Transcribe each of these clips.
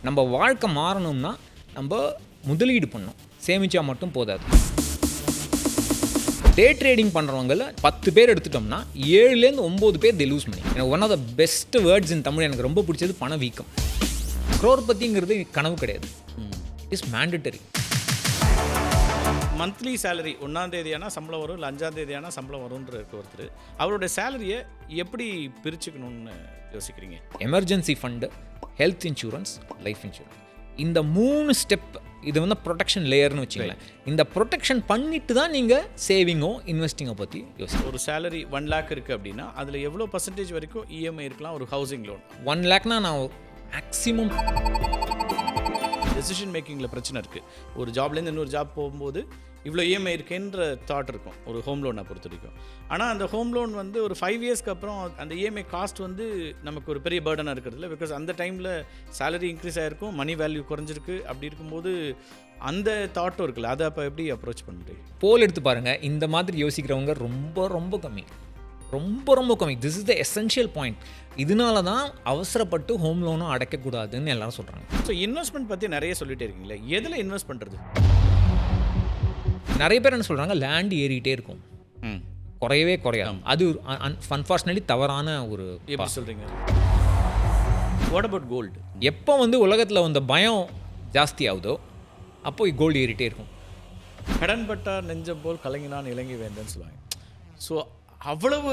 நம்ம வாழ்க்கை மாறணும்னா நம்ம முதலீடு பண்ணணும், சேமிச்சா மட்டும் போதாது. டே ட்ரேடிங் பண்ணுறவங்கள 10 பேர் எடுத்துட்டோம்னா 7லேருந்து 9 பேர் தே லூஸ் மணி. எனக்கு one of the best words in Tamil எனக்கு ரொம்ப பிடிச்சது பணவீக்கம். குரோர்பதிங்கிறது கனவு கிடையாது, இட்ஸ் மேண்டட்டரி. மந்த்லி சேலரி 1ஆம் தேதியானா சம்பளம் வரும், இல்லை 5ஆம் தேதியானா சம்பளம் வரும்ன்ற ஒருத்தர் அவரோட சேலரியை எப்படி பிரிச்சுக்கணும்னு யோசிக்கிறீங்க? Emergency fund, health insurance, life insurance, இந்த 3 ஸ்டெப் இது வந்து ப்ரொடெக்ஷன் லேயர்னு வச்சுக்கோங்களேன். இந்த ப்ரொடெக்ஷன் பண்ணிட்டு தான் நீங்கள் சேவிங்கோ இன்வெஸ்டிங்கோ பற்றி யோசிக்கணும். ஒரு சேலரி 1 lakh இருக்குது அப்படின்னா அதில் எவ்வளோ பர்சன்டேஜ் வரைக்கும் இஎம்ஐ இருக்கலாம்? ஒரு ஹவுசிங் லோன் 1 lakhனா நான் மேக்ஸிமம் டெசிஷன் மேக்கிங்கில் பிரச்சனை இருக்குது. ஒரு ஜாப்லேருந்து இன்னொரு ஜாப் போகும்போது இவ்வளோ இஎம்ஐ இருக்குன்ற தாட் இருக்கும் ஒரு ஹோம் லோனை பொறுத்த வரைக்கும். ஆனால் அந்த ஹோம் லோன் வந்து ஒரு 5 இயர்ஸ்க்கு அப்புறம் அந்த இஎம்ஐ காஸ்ட் வந்து நமக்கு ஒரு பெரிய பேர்டனாக இருக்கிறதுல, பிகாஸ் அந்த டைமில் சேலரி இன்க்ரீஸ் ஆகிருக்கும், மணி வேல்யூ குறைஞ்சிருக்கு. அப்படி இருக்கும்போது அந்த தாட்டும் இருக்குல்ல, அதை அப்போ எப்படி அப்ரோச் பண்ணுறீங்க? போல் எடுத்து பாருங்கள், இந்த மாதிரி யோசிக்கிறவங்க ரொம்ப ரொம்ப கம்மி, ரொம்ப ரொம்ப கம்மி. This is the essential point. இதனால தான் அவசரப்பட்டு ஹோம் லோனும் அடைக்கக்கூடாதுன்னு எல்லாரும் சொல்கிறாங்க. ஸோ இன்வெஸ்ட்மெண்ட் பற்றி நிறைய சொல்லிட்டே இருக்கீங்களே, எதில் இன்வெஸ்ட் பண்ணுறது? நிறைய பேர் என்ன சொல்கிறாங்க, லேண்ட் ஏறிட்டே இருக்கும், குறையவே குறையாது. அது அன்ஃபார்ச்சுனேட்லி தவறான ஒரு. எப்படி சொல்கிறீங்க? What about gold? எப்போ வந்து உலகத்தில் வந்த பயம் ஜாஸ்தி ஆகுதோ அப்போ கோல்டு ஏறிட்டே இருக்கும். கடன் பட்டா நெஞ்சம் போல் கலங்கினான் இலங்கை வேந்தன்னு சொல்லுவாங்க. ஸோ அவ்வளவு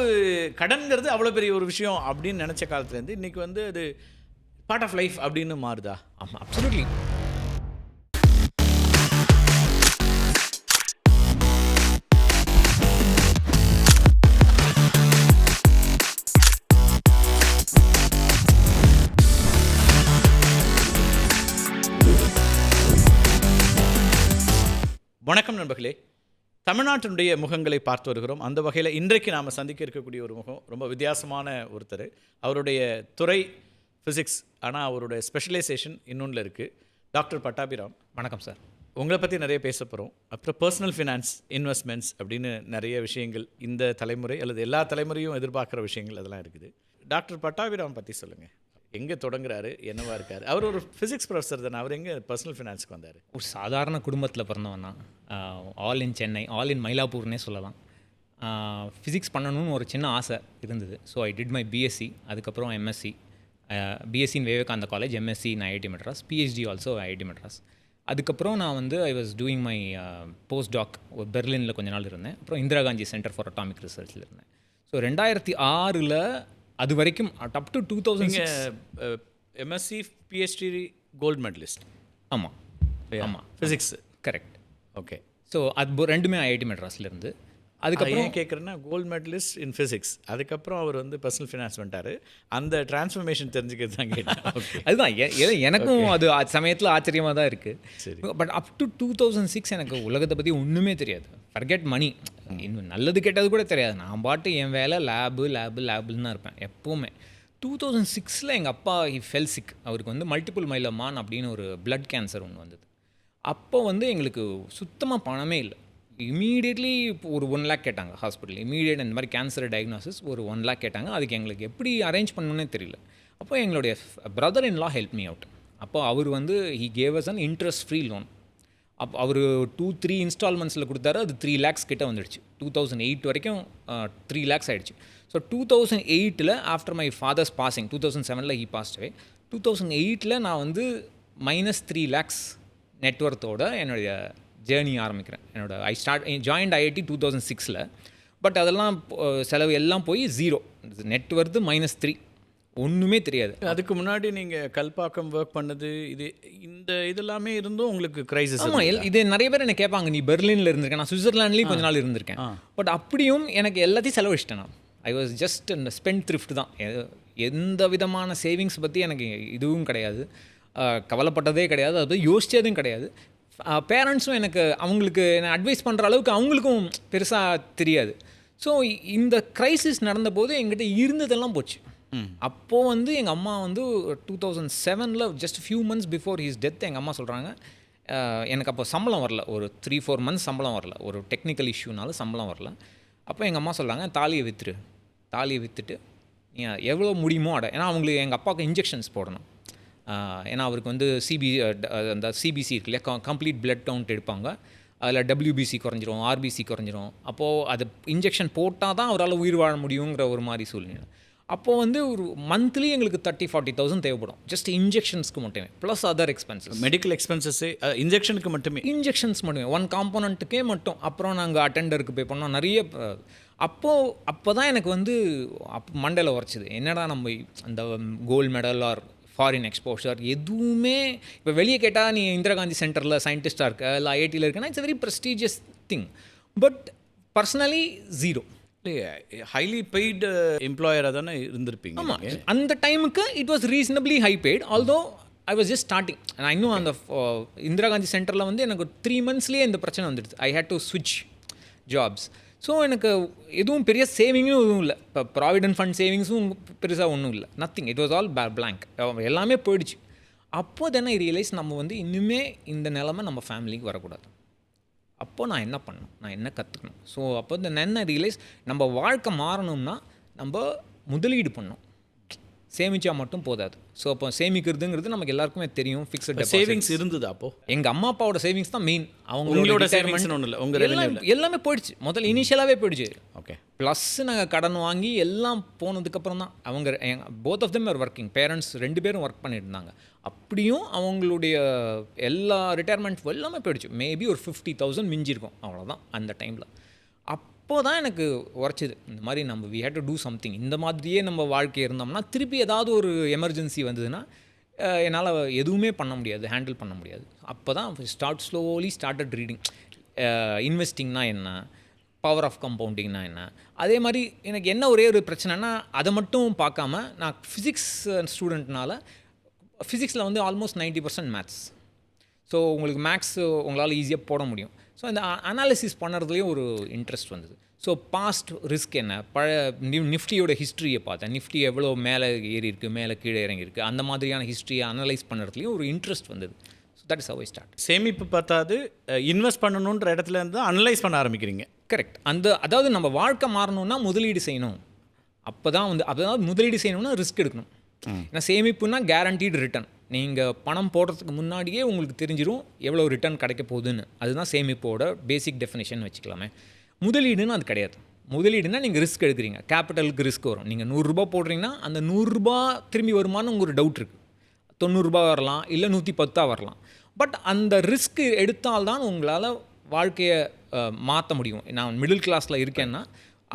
கடன்கிறது அவ்வளோ பெரிய ஒரு விஷயம் அப்படின்னு நினச்ச காலத்துலேருந்து இன்றைக்கி வந்து அது பார்ட் ஆஃப் லைஃப் அப்படின்னு மாறுதா? ஆமாம், அப்சல்யூட்லி. வணக்கம் நண்பர்களே, தமிழ்நாட்டினுடைய முகங்களை பார்த்து வருகிறோம். அந்த வகையில் இன்றைக்கு நாம் சந்திக்க இருக்கக்கூடிய ஒரு முகம் ரொம்ப வித்தியாசமான ஒருத்தர். அவருடைய துறை ஃபிசிக்ஸ், ஆனால் அவருடைய ஸ்பெஷலைசேஷன் இன்னொன்றில் இருக்குது. டாக்டர் பட்டாபிராம். வணக்கம் சார். உங்களை பற்றி நிறைய பேச போகிறோம். அப்புறம் பர்சனல் ஃபினான்ஸ், இன்வெஸ்ட்மெண்ட்ஸ் அப்படின்னு நிறைய விஷயங்கள் இந்த தலைமுறை அல்லது எல்லா தலைமுறையும் எதிர்பார்க்குற விஷயங்கள் அதெல்லாம் இருக்குது. டாக்டர் பட்டாபிராம் பற்றி சொல்லுங்கள். எங்கே தொடங்குறாரு, என்னவா இருக்கார்? அவர் ஒரு ஃபிசிக்ஸ் ப்ரொஃபஸர் தானே, அவர் எங்கே பர்சனல் ஃபினான்ஸ்க்கு வந்தார்? ஒரு சாதாரண குடும்பத்தில் பிறந்தவன் தான். All in Chennai, all in மயிலாப்பூர்னே சொல்லலாம். ஃபிசிக்ஸ் பண்ணணும்னு ஒரு சின்ன ஆசை இருந்தது. So I did my BSc, அதுக்கப்புறம் MSc. BSc in Vivekananda college, MSc in IIT Madras, PhD also IIT Madras. அதுக்கப்புறம் நான் வந்து I was doing my post doc ஒரு பெர்லினில் கொஞ்ச நாள் இருந்தேன். அப்புறம் Indira Gandhi centre for atomic ரிசர்ச்சில் இருந்தேன். ஸோ 2006 அது வரைக்கும் up to 2006 MSc PhD gold medallist. ஆமாம் ஆமாம், ஃபிசிக்ஸ் கரெக்ட். ஓகே. ஸோ அது ரெண்டுமே ஐஐடி மெட்ராஸில் இருந்து. அதுக்கப்புறம் கேட்குறேன்னா கோல்டு மெடலிஸ்ட் இன் ஃபிசிக்ஸ், அதுக்கப்புறம் அவர் வந்து பர்சனல் ஃபினான்ஸ் பண்ணிட்டார். அந்த டிரான்ஸ்ஃபர்மேஷன் தெரிஞ்சுக்கிறது தான் கேட்டேன். அதுதான் எனக்கும் அது சமயத்தில் ஆச்சரியமாக தான் இருக்குது. சரி. பட் அப் டு 2006 எனக்கு உலகத்தை பற்றி ஒன்றுமே தெரியாது. ஃபர்கெட் மணி, இன்னும் நல்லது கெட்டது கூட தெரியாது. நான் பாட்டு என் வேலை லேபுன்னு தான் இருப்பேன் எப்போவுமே. 2006 எங்கள் அப்பா ஃபெல் சிக். அவருக்கு வந்து மல்டிபிள் மைலோமான் அப்படின்னு ஒரு பிளட் கேன்சர் ஒன்று வந்தது. அப்போ வந்து எங்களுக்கு சுத்தமாக பணமே இல்லை. இமீடியட்லி ஒரு 1 lakh கேட்டாங்க ஹாஸ்பிட்டல். இமீடியட் இந்த மாதிரி கேன்சர் டயக்னோசிஸ் ஒரு 1 lakh கேட்டாங்க. அதுக்கு எங்களுக்கு எப்படி அரேஞ்ச் பண்ணணுன்னே தெரியல. அப்போ எங்களுடைய brother in law help me out. அப்போ அவர் வந்து he gave us an interest free loan. அப்போ அவர் 2-3 இன்ஸ்டால்மெண்ட்ஸில் கொடுத்தாரு. அது 3 lakhs கிட்ட வந்துடுச்சு. 2008 வரைக்கும் 3 lakhs ஆகிடுச்சு. So 2008 after my fathers passing, 2007 he past அவே. 2008 நான் வந்து -3 lakhs நெட்ஒர்த்தோட என்னுடைய ஜேர்னி ஆரம்பிக்கிறேன். Joint IIT 2006. பட் அதெல்லாம் செலவு எல்லாம் போய் 0 நெட்ஒர்த்து -3, ஒன்றுமே தெரியாது. அதுக்கு முன்னாடி நீங்கள் கல்பாக்கம் ஒர்க் பண்ணது, இந்த இதெல்லாமே இருந்தும் உங்களுக்கு கிரைசிஸ்? ஆமாம், இது நிறைய பேர் என்ன கேட்பாங்க, நீ பெர்லினில் இருந்திருக்கேன், நான் சுவிட்சர்லாண்ட்லேயும் கொஞ்ச நாள் இருந்திருக்கேன். பட் அப்படியும் எனக்கு எல்லாத்தையும் செலவழிச்சிட்டேன். நான் ஐ வாஸ் ஜஸ்ட் இந்த ஸ்பெண்ட் த்ரிஃப்ட் தான். எந்த விதமான சேவிங்ஸ் பற்றி எனக்கு இதுவும் கிடையாது, கவலைப்பட்டதே கிடையாது, அது யோசித்ததும் கிடையாது. பேரண்ட்ஸும் எனக்கு அவங்களுக்கு நான் அட்வைஸ் பண்ணுற அளவுக்கு அவங்களுக்கும் பெருசாக தெரியாது. ஸோ இந்த க்ரைசிஸ் நடந்தபோது எங்கிட்ட இருந்ததெல்லாம் போச்சு. அப்போது வந்து எங்கள் அம்மா வந்து 2007 just few months before his death எங்கள் அம்மா சொல்கிறாங்க, எனக்கு அப்போ சம்பளம் வரல, ஒரு 3-4 months சம்பளம் வரல, ஒரு டெக்னிக்கல் இஷ்யூனால சம்பளம் வரல. அப்போ எங்கள் அம்மா சொல்கிறாங்க, தாலியை விற்றுட்டு நீ எவ்வளோ முடியுமோ ஏன்னா அவங்களுக்கு எங்கள் அப்பாவுக்கு இன்ஜெக்ஷன்ஸ் போடணும். ஏன்னா அவருக்கு வந்து அந்த சிபிசி இருக்கு இல்லையா, கம்ப்ளீட் பிளட் கவுண்ட் எடுப்பாங்க. அதில் WBC குறைஞ்சிரும், RBC குறைஞ்சிரும். அப்போது அது இன்ஜெக்ஷன் போட்டால் தான் அவரால் உயிர் வாழ முடியுங்கிற ஒரு மாதிரி சூழ்நிலை. அப்போது வந்து ஒரு மந்த்லி எங்களுக்கு 30,000-40,000 தேவைப்படும் ஜஸ்ட் இன்ஜெக்ஷன்ஸ்க்கு மட்டுமே, ப்ளஸ் அதர் எக்ஸ்பென்சஸ். மெடிக்கல் எக்ஸ்பென்சஸே இன்ஜெக்ஷனுக்கு மட்டுமே, இன்ஜெக்ஷன்ஸ் மட்டுமே, ஒன் காம்போனண்ட்டுக்கே மட்டும். அப்புறம் நாங்கள் அட்டெண்டருக்கு பே பண்ணோம் நிறைய. அப்போ தான் எனக்கு வந்து மண்டையில் உரைச்சிது, என்னடா நம்ம அந்த gold medal or foreign exposure எதுவுமே இப்போ வெளியே கேட்டால் நீ இந்திரா காந்தி சென்டரில் சயின்டிஸ்டாக இருக்க இல்லை IITயில் இருக்கேன்னா it's very prestigious thing. But personally zero. Highly paid எம்ப்ளாயராக தானே இருந்திருப்பீங்க. ஆமாம், அந்த டைமுக்கு it was reasonably high paid. Although I was just starting. நான் இன்னும் அந்த இந்திரா காந்தி சென்டரில் வந்து எனக்கு 3 monthsலேயே இந்த பிரச்சனை வந்துடுது. ஐ ஹேட் டு ஸ்விட்ச் ஜாப்ஸ். ஸோ எனக்கு எதுவும் பெரிய சேவிங்கும் எதுவும் இல்லை. இப்போ ப்ராவிடென்ட் ஃபண்ட் சேவிங்ஸும் பெருசாக ஒன்றும் இல்லை, nothing. It was all blank, எல்லாமே போயிடுச்சு. அப்போது தானே ரியலைஸ் நம்ம வந்து இன்னுமே இந்த நிலமை நம்ம ஃபேமிலிக்கு வரக்கூடாது. அப்போது நான் என்ன பண்ணணும், நான் என்ன கற்றுக்கணும். ஸோ அப்போ இந்த என்ன ரியலைஸ், நம்ம வாழ்க்கை மாறணும்னா நம்ம முதலீடு பண்ணணும், சேமிச்சா மட்டும் போதாது. ஸோ அப்போ சேமிக்கிறதுங்கிறது நமக்கு எல்லாருக்குமே தெரியும். ஃபிக்ஸட் சேவிங்ஸ் இருந்தது அப்போது. எங்கள் அம்மா அப்பாவோட சேவிங்ஸ் தான் மெயின். அவங்களோட சேவிங்ஸ் ஒன்றும் இல்லை, உங்கள் எல்லாமே போயிடுச்சு. முதல்ல இனிஷியலாகவே போயிடுச்சு. ஓகே. ப்ளஸ் நாங்கள் கடன் வாங்கி எல்லாம் போனதுக்கப்புறம் தான் அவங்க both of them are working. Parents 2 பேரும் ஒர்க் பண்ணிட்டு இருந்தாங்க. அப்படியும் அவங்களுடைய எல்லா ரிட்டையர்மெண்ட் எல்லாமே போயிடுச்சு. மேபி ஒரு 50,000 மிஞ்சிருக்கும், அவ்வளோதான் அந்த டைமில். அப்போ தான் எனக்கு உரைச்சிது, இந்த மாதிரி நம்ம we had to do something. இந்த மாதிரியே நம்ம வாழ்க்கை இருந்தோம்னா திருப்பி ஏதாவது ஒரு எமர்ஜென்சி வந்ததுன்னா என்னால் எதுவுமே பண்ண முடியாது, ஹேண்டில் பண்ண முடியாது. அப்போ தான் ஸ்டார்டட் ரீடிங். இன்வெஸ்டிங்னா என்ன, பவர் ஆஃப் கம்பவுண்டிங்னா என்ன. அதே மாதிரி எனக்கு என்ன ஒரே ஒரு பிரச்சனைனா, அதை மட்டும் பார்க்காம நான் ஃபிசிக்ஸ் ஸ்டூடெண்ட்னால ஃபிசிக்ஸில் வந்து ஆல்மோஸ்ட் 90% மேத்ஸ். ஸோ உங்களுக்கு மேக்ஸ் உங்களால் ஈஸியாக போட முடியும். ஸோ இந்த அனாலிசிஸ் பண்ணுறதுலேயும் ஒரு இன்ட்ரெஸ்ட் வந்தது. ஸோ பாஸ்ட் ரிஸ்க் என்ன, நிஃப்டியோட ஹிஸ்ட்ரியை பார்த்தேன். நிஃப்டி எவ்வளோ மேலே ஏறி இருக்குது, மேலே கீழே இறங்கியிருக்கு, அந்த மாதிரியான ஹிஸ்ட்ரியை அனலைஸ் பண்ணுறதுலேயும் ஒரு இன்ட்ரெஸ்ட் வந்தது. So that is how I start. சேமிப்பு பார்த்தாது இன்வெஸ்ட் பண்ணணுன்ற இடத்துல இருந்து அனலைஸ் பண்ண ஆரம்பிக்கிறீங்க. கரெக்ட். அதாவது நம்ம வாழ்க்கை மாறணும்னா முதலீடு செய்யணும். அப்போ தான் வந்து அதாவது முதலீடு செய்யணும்னா ரிஸ்க் எடுக்கணும். ஏன்னா சேமிப்புனா கேரண்டீடு ரிட்டர்ன். நீங்கள் பணம் போடுறதுக்கு முன்னாடியே உங்களுக்கு தெரிஞ்சிடும் எவ்வளோ ரிட்டர்ன் கிடைக்க போகுதுன்னு. அதுதான் சேமிப்போட பேசிக் டெஃபினேஷன் வச்சுக்கலாமே. முதலீடுன்னு அது கிடையாது. முதலீடுனா நீங்கள் ரிஸ்க் எடுக்கிறீங்க, கேபிட்டலுக்கு ரிஸ்க் வரும். நீங்கள் 100 ரூபா போடுறீங்கன்னா அந்த 100 ரூபா திரும்பி வருமானு உங்களுக்கு ஒரு டவுட் இருக்குது. 90 ரூபா வரலாம், இல்லை 110 வரலாம். பட் அந்த ரிஸ்க் எடுத்தால்தான் உங்களால் வாழ்க்கையை மாற்ற முடியும். நான் மிடில் கிளாஸில் இருக்கேன்னா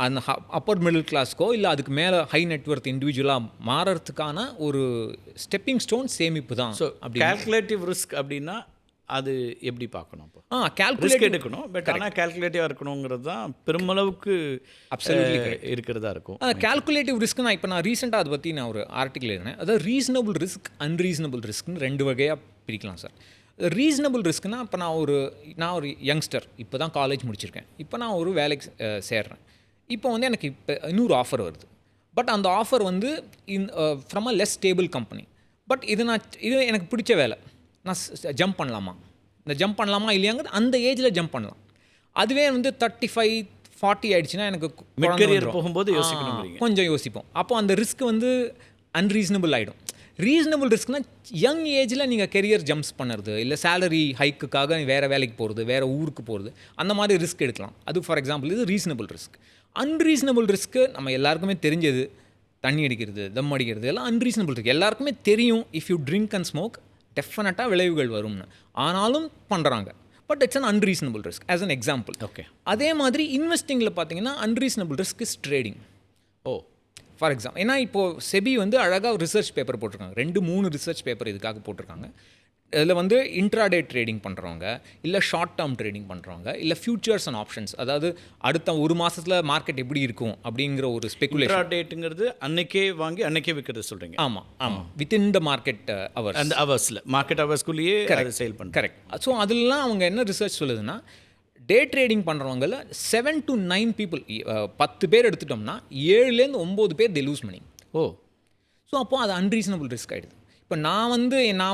அந்த அப்பர் மிடில் கிளாஸ்க்கோ இல்லை அதுக்கு மேலே ஹை நெட்வொர்த் இண்டிவிஜுவலாக மாறுறதுக்கான ஒரு ஸ்டெப்பிங் ஸ்டோன் சேமிப்பு தான். ஸோ கால்குலேட்டிவ் ரிஸ்க் அப்படின்னா அது எப்படி பார்க்கணும்? அப்போ கால்குலேட் எடுக்கணும், பட் ஆனால் கால்குலேட்டிவாக இருக்கணுங்கிறது தான் பெருமளவுக்கு இருக்கிறதா இருக்கும். கால்குலேட்டிவ் ரிஸ்க் நான் ரீசெண்டாக அதை பற்றி நான் ஒரு ஆர்டிக்கல் எழுதினேன். அதாவது ரீசனபிள் ரிஸ்க், அன்ரீசனபிள் ரிஸ்க்னு 2 வகையாக பிரிக்கலாம் சார். ரீசனபிள் ரிஸ்க்னால் இப்போ நான் ஒரு யங்ஸ்டர், இப்போ தான் காலேஜ் முடிச்சிருக்கேன், இப்போ நான் ஒரு வேலைக்கு சேர்றேன். இப்போ வந்து எனக்கு இப்போ இன்னொரு ஆஃபர் வருது. பட் அந்த ஆஃபர் வந்து from a less stable company. But இது எனக்கு பிடிச்ச வேலை, நான் ஜம்ப் பண்ணலாமா, இந்த ஜம்ப் பண்ணலாமா இல்லையாங்கிறது அந்த ஏஜில் ஜம்ப் பண்ணலாம். அதுவே வந்து 35-40 ஆகிடுச்சுன்னா எனக்கு போகும்போது கொஞ்சம் யோசிப்போம். அப்போ அந்த ரிஸ்க் வந்து அன்ரீசனபிள் ஆகிடும். ரீசனபிள் ரிஸ்க்னால் யங் ஏஜில் நீங்கள் கெரியர் ஜம்ப்ஸ் பண்ணுறது, இல்லை சேலரி ஹைக்குக்காக வேறு வேலைக்கு போகிறது, வேறு ஊருக்கு போகிறது, அந்த மாதிரி ரிஸ்க் எடுக்கலாம். அது ஃபார் எக்ஸாம்பிள் இது ரீசனபிள் ரிஸ்க். அன்ரீசனபிள் ரிஸ்க்கு நம்ம எல்லாருக்குமே தெரிஞ்சது, தண்ணி அடிக்கிறது, தம் அடிக்கிறது எல்லாம் அன்ரீசனபிள் இருக்குது, எல்லாருக்குமே தெரியும். If you drink and smoke டெஃபினட்டாக விளைவுகள் வரும்னு, ஆனாலும் பண்ணுறாங்க. But it's an unreasonable risk as an example. Okay. அதே மாதிரி இன்வெஸ்டிங்கில் பார்த்தீங்கன்னா unreasonable risk is trading. For example, ஏன்னா இப்போது செபி வந்து அழகாக ரிசர்ச் பேப்பர் போட்டிருக்காங்க, 2-3 ரிசர்ச் பேப்பர் இதுக்காக போட்டிருக்காங்க. இதில் வந்து இன்ட்ராடே ட்ரேடிங் பண்ணுறவங்க, இல்லை ஷார்ட் டேர்ம் ட்ரேடிங் பண்ணுறவங்க, இல்லை ஃபியூச்சர்ஸ் அண்ட் ஆப்ஷன்ஸ், அதாவது அடுத்த 1 மாதத்தில் மார்க்கெட் எப்படி இருக்கும் அப்படிங்கிற ஒரு ஸ்பெகுலேஷன். இன்ட்ராடேட்டுங்கிறது அன்னைக்கே வாங்கி அன்னைக்கே விற்கிறது சொல்கிறீங்க? ஆமாம், வித்தின் த மார்க்கெட் ஹவர்ஸ், அந்த ஹவர்ஸில் மார்க்கெட் ஹவர்ஸ்குள்ளேயே சேல் பண்ணுறேன். கரெக்ட். ஸோ அதெல்லாம் அவங்க என்ன ரிசர்ச் சொல்லுதுன்னா, டே ட்ரேடிங் பண்ணுறவங்கள 7 to 9 பீப்புள், 10 பேர் எடுத்துட்டோம்னா 7லேருந்து 9 பேர் தே லூஸ் மணி. ஸோ அப்போது அது அன்ரீசனபிள் ரிஸ்க் ஆகிடுது. இப்போ நான்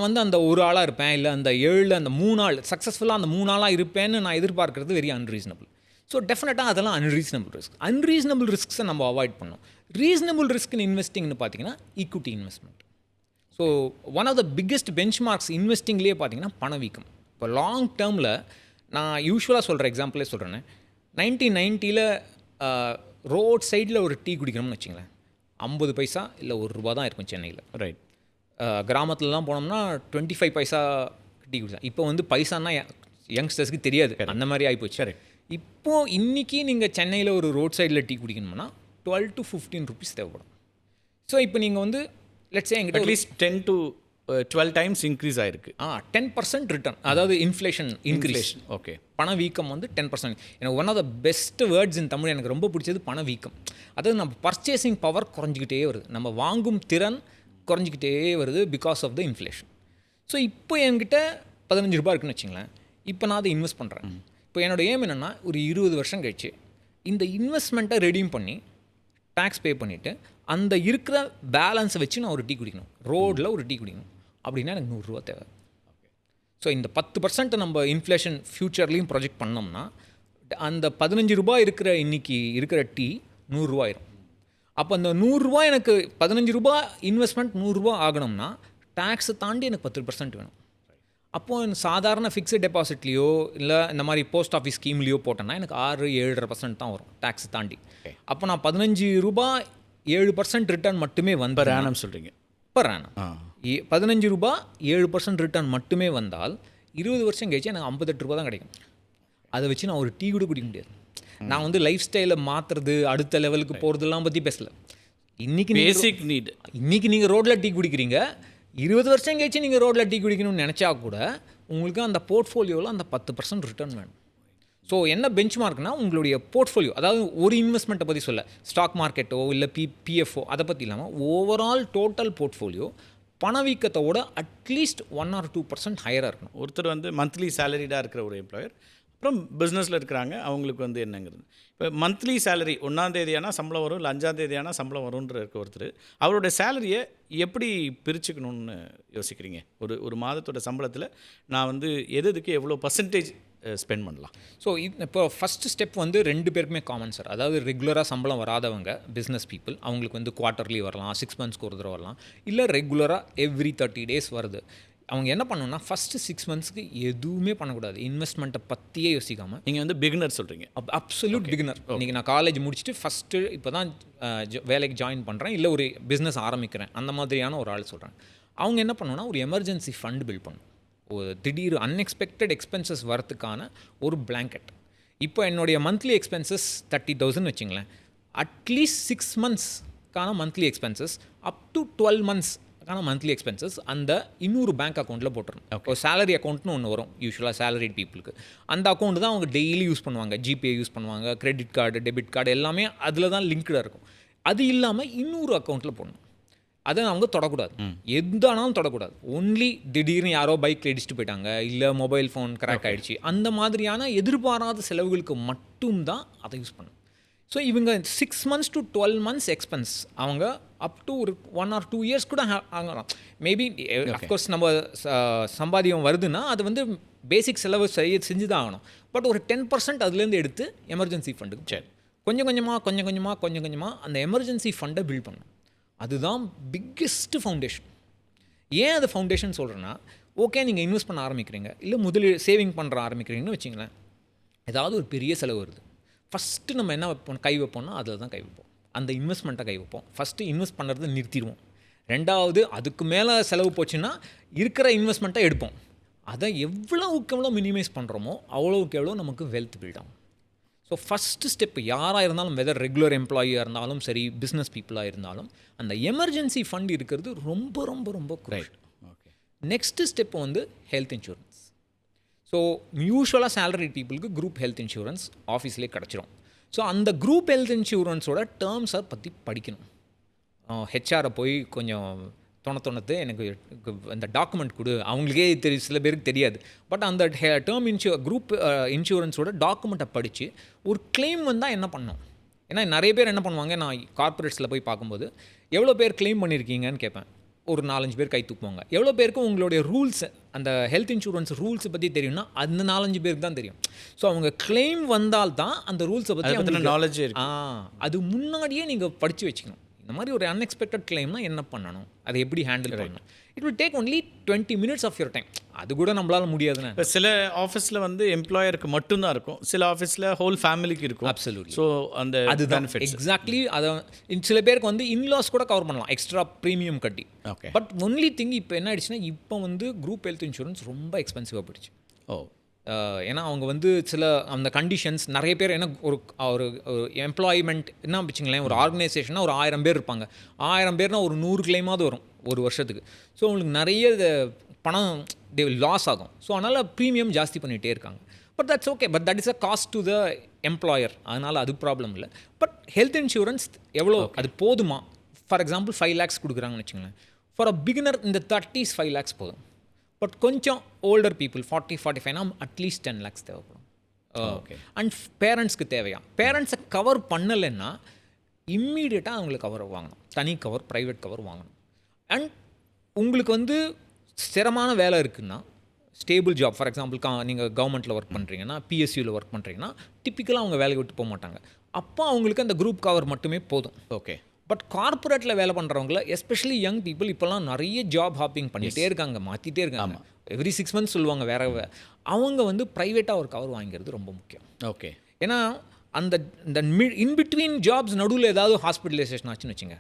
வந்து அந்த ஒரு ஆளாக இருப்பேன், இல்லை அந்த 7 அந்த 3 ஆள் சக்ஸஸ்ஃபுல்லாக அந்த 3 ஆளாக இருப்பேன்னு நான் எதிர்பார்க்குறது வெரி அன்ரீசனபிள். ஸோ டெஃபினட்டாக அதெல்லாம் அன்ரீசனபிள் ரிஸ்க். அன்ரீசனபிள் ரிஸ்க்ஸை நம்ம அவாய்ட் பண்ணோம். ரீசனபிள் ரிஸ்க்னு இன்வெஸ்டிங்னு பார்த்தீங்கன்னா equity investment. So one of the biggest benchmarks இன்வெஸ்டிங்லேயே பார்த்தீங்கன்னா பணவீக்கம். இப்போ லாங் டேர்மில் நான் யூஸ்வலாக சொல்கிற எக்ஸாம்பிளே சொல்கிறேன்னு, 1990 ரோட் சைடில் ஒரு டீ குடிக்கணும்னு வச்சுங்களேன், 50 பைசா இல்லை ₹1 தான் இருக்கும் சென்னையில். ரைட். கிராமத்துலலாம் போனோம்னா 25 பைசா டீ குடிச்சா. இப்போ வந்து பைசான்னா யங்ஸ்டர்ஸ்க்கு தெரியாது, அந்த மாதிரி ஆகிப்போச்சு. சரி. இப்போது இன்றைக்கி நீங்கள் சென்னையில் ஒரு ரோட் சைடில் டீ குடிக்கணும்னா 12 to 15 ருபீஸ் தேவைப்படும். ஸோ இப்போ நீங்கள் வந்து லெட்ஸே எங்கிட்ட அட்லீஸ்ட் 10 to 12 டைம்ஸ் இன்க்ரீஸ் ஆயிருக்கு. 10% ரிட்டர்ன், அதாவது இன்ஃப்ளேஷன் இன்க்ரீஸ். ஓகே. பணவீக்கம் வந்து 10%. எனக்கு one of the best words in Tamil எனக்கு ரொம்ப பிடிச்சது பணவீக்கம். அதாவது நம்ம பர்ச்சேசிங் பவர் குறைஞ்சிக்கிட்டே வருது, நம்ம வாங்கும் திறன் குறைஞ்சிக்கிட்டே வருது because of the inflation. So இப்போ என்கிட்ட ₹15 இருக்குன்னு வச்சுங்களேன், இப்போ நான் அதை இன்வெஸ்ட் பண்ணுறேன். இப்போ என்னோட ஏம் என்னென்னா, ஒரு 20 வருஷம் கழிச்சு இந்த இன்வெஸ்ட்மெண்ட்டை ரெடீம் பண்ணி டேக்ஸ் பே பண்ணிவிட்டு அந்த இருக்கிற பேலன்ஸை வச்சு நான் ஒரு டீ குடிக்கணும், ரோடில் ஒரு டீ குடிக்கணும் அப்படின்னா எனக்கு ₹100 தேவை. ஸோ இந்த 10% நம்ம இன்ஃப்ளேஷன் ஃப்யூச்சர்லேயும் ப்ரொஜெக்ட் பண்ணோம்னா அந்த ₹15 இருக்கிற இன்றைக்கி இருக்கிற டீ ₹100 ஆயிரும். அப்போ அந்த ₹100 எனக்கு ₹15 இன்வெஸ்ட்மெண்ட் ₹100 ஆகணும்னா டேக்ஸை தாண்டி எனக்கு 10% வேணும். அப்போது சாதாரண ஃபிக்ஸட் டெபாசிட்லேயோ இல்லை இந்த மாதிரி போஸ்ட் ஆஃபீஸ் ஸ்கீம்லேயோ போட்டேன்னா எனக்கு 6-7.5% தான் வரும் டேக்ஸை தாண்டி. அப்போ நான் ₹15 7% ரிட்டர்ன் மட்டுமே பர் ஆனம் சொல்கிறீங்க. பர் ஆனம் ₹15 7% ரிட்டர்ன் மட்டுமே வந்தால் 20 வருஷம் கழிச்சு எனக்கு ₹58 தான் கிடைக்கும். அதை வச்சு நான் ஒரு டீ கூட குடிக்க முடியாது. நான் வந்து லைஃப் ஸ்டைலை மாற்றுறது, அடுத்த லெவலுக்கு போகிறதெல்லாம் பற்றி பேசலை. இன்றைக்கி பேசிக் நீட். இன்றைக்கி நீங்கள் ரோட்டில் டீ குடிக்கிறீங்க, 20 வருஷம் கழிச்சு நீங்கள் ரோட்டில் டீ குடிக்கணும்னு நினச்சா கூட உங்களுக்கு அந்த போர்ட்ஃபோலியோவில் அந்த 10% ரிட்டர்ன் வேணும். ஸோ என்ன பெஞ்ச் மார்க்னால் உங்களுடைய போர்ட்ஃபோலியோ, அதாவது ஒரு இன்வெஸ்ட்மெண்ட்டை பற்றி சொல்ல, ஸ்டாக் மார்க்கெட்டோ இல்லை பிஎஃப்ஓ அதை பற்றி இல்லாமல் ஓவரால் டோட்டல் போர்ட்ஃபோலியோ பணவீக்கத்தோட அட்லீஸ்ட் 1 or 2% ஹையராக இருக்கணும். ஒருத்தர் வந்து மந்த்லி சேலரிடாக இருக்கிற ஒரு எம்ப்ளாயர், அப்புறம் பிஸ்னஸில் இருக்கிறாங்க, அவங்களுக்கு வந்து என்னங்கிறது இப்போ மந்த்லி சேலரி 1ஆம் தேதியானா சம்பளம் வரும், இல்லை 5ஆம் தேதியானா சம்பளம் வரும்ன்ற இருக்க ஒருத்தர் அவருடைய சேலரியை எப்படி பிரிச்சுக்கணும்னு யோசிக்கிறீங்க? ஒரு மாதத்தோட சம்பளத்தில் நான் வந்து எதுக்கு எவ்வளோ பர்சன்டேஜ் ஸ்பெண்ட் பண்ணலாம்? ஸோ இப்போ ஃபஸ்ட்டு ஸ்டெப் வந்து 2 பேருக்குமே காமன் சார். அதாவது ரெகுலராக சம்பளம் வராதவங்க பிஸ்னஸ் பீப்புள், அவங்களுக்கு வந்து குவார்ட்டர்லி வரலாம், 6 monthsக்கு ஒரு தடவை வரலாம், இல்லை ரெகுலராக எவ்ரி 30 days வருது. அவங்க என்ன பண்ணணும்னா ஃபஸ்ட்டு 6 monthsக்கு எதுவுமே பண்ணக்கூடாது, இன்வெஸ்ட்மெண்ட்டை பற்றியே யோசிக்காமல். நீங்கள் வந்து பிகினர் சொல்கிறீங்க? Absolute beginner. இன்றைக்கி நான் காலேஜ் முடிச்சுட்டு ஃபஸ்ட்டு இப்போ தான் வேலைக்கு ஜாயின் பண்ணுறேன், இல்லை ஒரு பிஸ்னஸ் ஆரம்பிக்கிறேன், அந்த மாதிரியான ஒரு ஆள் சொல்கிறேன். அவங்க என்ன பண்ணணும்னா ஒரு எமர்ஜென்சி ஃபண்ட் பில்ட் பண்ணணும். ஒரு திடீர் அன்எக்ஸ்பெக்டட் எக்ஸ்பென்சஸ் வரத்துக்கான ஒரு பிளாங்கெட். இப்போ என்னுடைய மந்த்லி எக்ஸ்பென்சஸ் 30,000 வச்சுங்களேன், அட்லீஸ்ட் 6 monthsக்கான மந்த்லி எக்ஸ்பென்சஸ் அப் டு 12 monthsக்கான மந்த்லி எக்ஸ்பென்சஸ் அந்த இன்னொரு பேங்க் அக்கௌண்ட்டில் போட்டுருணும். இப்போ சேலரி அக்கௌண்ட்னு ஒன்று வரும் யூஸ்வலாக சேலரிட் பீப்புளுக்கு. அந்த அக்கௌண்ட் தான் அவங்க டெய்லி யூஸ் பண்ணுவாங்க, ஜிபே யூஸ் பண்ணுவாங்க, கிரெடிட் கார்டு, டெபிட் கார்டு எல்லாமே அதில் தான் லிங்க்டாக இருக்கும். அது இல்லாமல் இன்னொரு அக்கௌண்ட்டில் போடணும். அதை அவங்க தொடக்கூடாது, எதானாலும் தொடக்கூடாது. ஒன்லி திடீர்னு யாரோ பைக்கில் இடிச்சுட்டு போயிட்டாங்க, இல்லை மொபைல் ஃபோன் கிராக் ஆகிடுச்சு, அந்த மாதிரியான எதிர்பாராத செலவுகளுக்கு மட்டும்தான் அதை யூஸ் பண்ணணும். ஸோ இவங்க 6 months to 12 months எக்ஸ்பென்ஸ் அவங்க அப் டு ஒரு 1 or 2 years கூட ஆகலாம். மேபி அஃப்கோர்ஸ் நம்ம சம்பாதியம் வருதுன்னா அது வந்து பேசிக் செலவு செஞ்சு தான் ஆகணும். பட் ஒரு 10% அதுலேருந்து எடுத்து எமர்ஜென்சி ஃபண்டுக்கு சரி கொஞ்சம் கொஞ்சமாக அந்த எமர்ஜென்சி ஃபண்டை பில்ட் பண்ணணும். அதுதான் பிக்கெஸ்ட் ஃபவுண்டேஷன். ஏன் அது ஃபவுண்டேஷன் சொல்கிறேன்னா, ஓகே நீங்கள் இன்வெஸ்ட் பண்ண ஆரம்பிக்கிறீங்க, இல்லை முதலீடு சேவிங் பண்ணுற ஆரம்பிக்கிறீங்கன்னு வச்சிங்களேன், ஏதாவது ஒரு பெரிய செலவு வருது, ஃபஸ்ட்டு நம்ம என்ன கை வைப்போம்னா அதில் தான் கை வைப்போம், அந்த இன்வெஸ்ட்மெண்ட்டை கை வைப்போம். ஃபஸ்ட்டு இன்வெஸ்ட் பண்ணுறதை நிறுத்திடுவோம். ரெண்டாவது அதுக்கு மேலே செலவு போச்சுன்னா இருக்கிற இன்வெஸ்ட்மெண்ட்டை எடுப்போம். அதை எவ்வளோவுக்கு எவ்வளோ மினிமைஸ் பண்ணுறோமோ அவ்வளோவுக்கு எவ்வளோ நமக்கு வெல்த் பில்ட் ஆகும். ஸோ ஃபஸ்ட்டு ஸ்டெப் யாராக இருந்தாலும், வெதர் ரெகுலர் எம்ப்ளாயியாக இருந்தாலும் சரி, பிஸ்னஸ் பீப்புளாக இருந்தாலும், அந்த எமர்ஜென்சி ஃபண்ட் இருக்கிறது ரொம்ப ரொம்ப ரொம்ப குறைட். ஓகே. நெக்ஸ்ட்டு ஸ்டெப் வந்து ஹெல்த் இன்சூரன்ஸ். ஸோ யூஸ்வலாக சேலரி பீப்புளுக்கு குரூப் ஹெல்த் இன்சூரன்ஸ் ஆஃபீஸ்லேயே கிடச்சிரும். ஸோ அந்த குரூப் ஹெல்த் இன்சூரன்ஸோட டேர்ம்ஸை பற்றி படிக்கணும். ஹெச்ஆரை போய் கொஞ்சம் தொணத்து எனக்கு அந்த டாக்குமெண்ட் கொடு, அவங்களுக்கே தெரியும், சில பேருக்கு தெரியாது. பட் அந்த டேர்ம் குரூப் இன்சூரன்ஸோட டாக்குமெண்ட்டை படித்து ஒரு கிளைம் வந்தால் என்ன பண்ணணும். ஏன்னா நிறைய பேர் என்ன பண்ணுவாங்க, நான் கார்பரேட்ஸில் போய் பார்க்கும்போது எவ்வளோ பேர் கிளைம் பண்ணியிருக்கீங்கன்னு கேட்பேன். ஒரு 4-5 பேர் கை தூக்குவாங்க. எவ்வளோ பேருக்கு உங்களுடைய ரூல்ஸ், அந்த ஹெல்த் இன்சூரன்ஸ் ரூல்ஸை பற்றி தெரியும்னா அந்த 4-5 பேருக்கு தான் தெரியும். ஸோ அவங்க கிளைம் வந்தால் தான் அந்த ரூல்ஸை பற்றி நாலேஜ் இருக்கு. அது முன்னாடியே நீங்கள் படித்து வச்சுக்கணும். இந்த மாதிரி ஒரு அன்எக்ஸ்பெக்டட் கிளைம்னா என்ன பண்ணணும், அதை எப்படி ஹேண்டில் பண்ணணும். It will take only 20 minutes of your time. அது கூட நம்மளால முடியாதுன்னு. இப்போ சில ஆஃபீஸில் வந்து எம்ப்ளாயருக்கு மட்டும்தான் இருக்கும், சில ஆஃபீஸில் ஹோல் ஃபேமிலிக்கு இருக்கும். அப்சல்யூட்லி. ஸோ அந்த அது பெனிஃபிட்ஸ் எக்ஸாக்ட்லி. அதை சில பேருக்கு வந்து இன்லாஸ் கூட கவர் பண்ணலாம் எக்ஸ்ட்ரா ப்ரீமியம் கட்டி. ஓகே. பட் ஒன்லி திங் இப்போ என்ன ஆயிடுச்சுன்னா, இப்போ வந்து குரூப் ஹெல்த் இன்சூரன்ஸ் ரொம்ப எக்ஸ்பென்சிவாக போயிடுச்சு. ஓ. ஏன்னா அவங்க வந்து சில அந்த கண்டிஷன்ஸ் நிறைய பேர் என்ன ஒரு ஒரு எம்ப்ளாய்மெண்ட் என்ன வச்சுங்களேன், ஒரு ஆர்கனைசேஷனாக ஒரு 1000 பேர் இருப்பாங்க. 1000 பேர்னா ஒரு 100 கிளைமாவது வரும் ஒரு வருஷத்துக்கு. ஸோ உங்களுக்கு நிறைய பணம் லாஸ் ஆகும். ஸோ அதனால் ப்ரீமியம் ஜாஸ்தி பண்ணிகிட்டே இருக்காங்க. But that's okay. But that is a cost to the employer. அதனால் அது ப்ராப்ளம் இல்லை. பட் ஹெல்த் இன்சூரன்ஸ் எவ்வளோ அது போதுமா? ஃபார் எக்ஸாம்பிள் 5 lakhs கொடுக்குறாங்கன்னு வச்சுங்களேன். ஃபார் அ பிகினர் இந்த 30s 5 lakhs போதும். பட் கொஞ்சம் ஓல்டர் பீப்புள் 40-45னா அட்லீஸ்ட் 10 lakhs தேவைப்படும். ஓகே. அண்ட் பேரண்ட்ஸ்க்கு தேவையா? பேரண்ட்ஸை கவர் பண்ணலைன்னா இம்மீடியட்டாக அவங்களுக்கு கவர் வாங்கணும். தனி கவர், ப்ரைவேட் கவர் வாங்கணும். அண்ட் உங்களுக்கு வந்து ஸ்திரமான வேலை இருக்குன்னா, ஸ்டேபிள் ஜாப், ஃபார் எக்ஸாம்பிள் நீங்கள் கவர்மெண்ட்டில் ஒர்க் பண்ணுறீங்கன்னா, பிஎஸ்யூவில் ஒர்க் பண்ணுறீங்கன்னா, டிப்பிக்கலாக அவங்க வேலையை விட்டு போக மாட்டாங்க. அப்போ அவங்களுக்கு அந்த குரூப் கவர் மட்டுமே போதும். ஓகே. பட் கார்ப்பரேட்டில் வேலை பண்ணுறவங்கள எஸ்பெஷலி யங் பீப்புள் இப்போலாம் நிறைய ஜாப் ஹாப்பிங் பண்ணிகிட்டே இருக்காங்க, மாற்றிட்டே இருக்காங்க. எவ்ரி 6 months சொல்லுவாங்க வேற. அவங்க வந்து ப்ரைவேட்டாக ஒரு கவர் வாங்கிறது ரொம்ப முக்கியம். ஓகே. ஏன்னா அந்த இந்த இன்பிட்வீன் ஜாப்ஸ் நடுவில் ஏதாவது ஹாஸ்பிட்டலைசேஷன் ஆச்சுன்னு வச்சுங்க,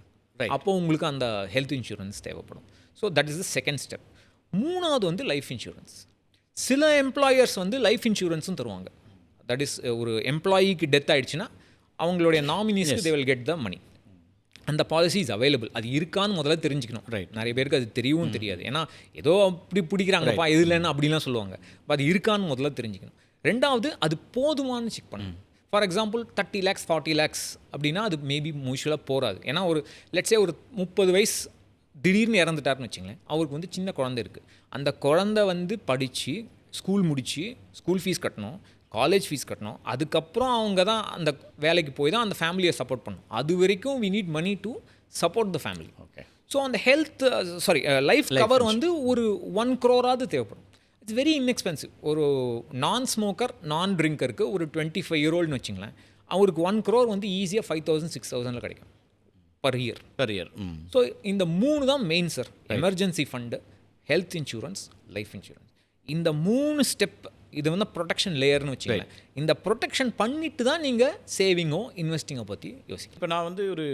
அப்போ உங்களுக்கு அந்த ஹெல்த் இன்சூரன்ஸ் தேவைப்படும். So that is the second step. மூணாவது வந்து லைஃப் இன்சூரன்ஸ். சில எம்ப்ளாயர்ஸ் வந்து லைஃப் இன்சூரன்ஸும் தருவாங்க. தட் இஸ் ஒரு எம்ப்ளாயிக்கு டெத் ஆகிடுச்சுன்னா அவங்களுடைய நாமினிஸ்க்கு தே வில் கெட் த மணி. அந்த பாலிசி இஸ் அவைலபிள். அது இருக்கான்னு முதல்ல தெரிஞ்சுக்கணும். நிறைய பேருக்கு அது தெரியவும் தெரியாது. ஏன்னா ஏதோ அப்படி பிடிக்கிறாங்கப்பா எது இல்லைன்னு அப்படிலாம் சொல்லுவாங்க. இப்போ அது இருக்கான்னு முதல்ல தெரிஞ்சுக்கணும். ரெண்டாவது அது போதுமானு செக் பண்ணணும். ஃபார் எக்ஸாம்பிள் 30 lakhs 40 lakhs அப்படின்னா அது மேபி மூச்சுவலாக போகாது. ஏன்னா ஒரு லெட்ஸே ஒரு 30 வயசு திடீர்னு இறந்துட்டாருன்னு வச்சுங்களேன், அவருக்கு வந்து சின்ன குழந்தை இருக்குது. அந்த குழந்தை வந்து படித்து ஸ்கூல் முடித்து ஸ்கூல் ஃபீஸ் கட்டணும், காலேஜ் ஃபீஸ் கட்டணும். அதுக்கப்புறம் அவங்க தான் அந்த வேலைக்கு போய் தான் அந்த ஃபேமிலியை சப்போர்ட் பண்ணணும். அது வரைக்கும் we need money to support the family. Okay. So அந்த ஹெல்த் லைஃப் கவர் வந்து ஒரு 1 crore தேவைப்படும். It's very inexpensive. ஒரு நான் ஸ்மோக்கர் நான் ட்ரிங்கருக்கு ஒரு 25-year-oldனு வச்சுங்களேன், அவருக்கு 1 crore வந்து ஈஸியாக 5,000-6,000 கிடைக்கும் பர் இயர். ஸோ இந்த 3 தான் main sir. Emergency fund, health insurance, life insurance. இந்த 3 ஸ்டெப் இது வந்து ப்ரொடெக்ஷன் லேயர்னு வச்சுக்கலாம். இந்த ப்ரொடெக்ஷன் பண்ணிட்டு தான் நீங்கள் சேவிங்கோ இன்வெஸ்டிங்கை பற்றி யோசிக்கணும். இப்போ நான் வந்து ஒரு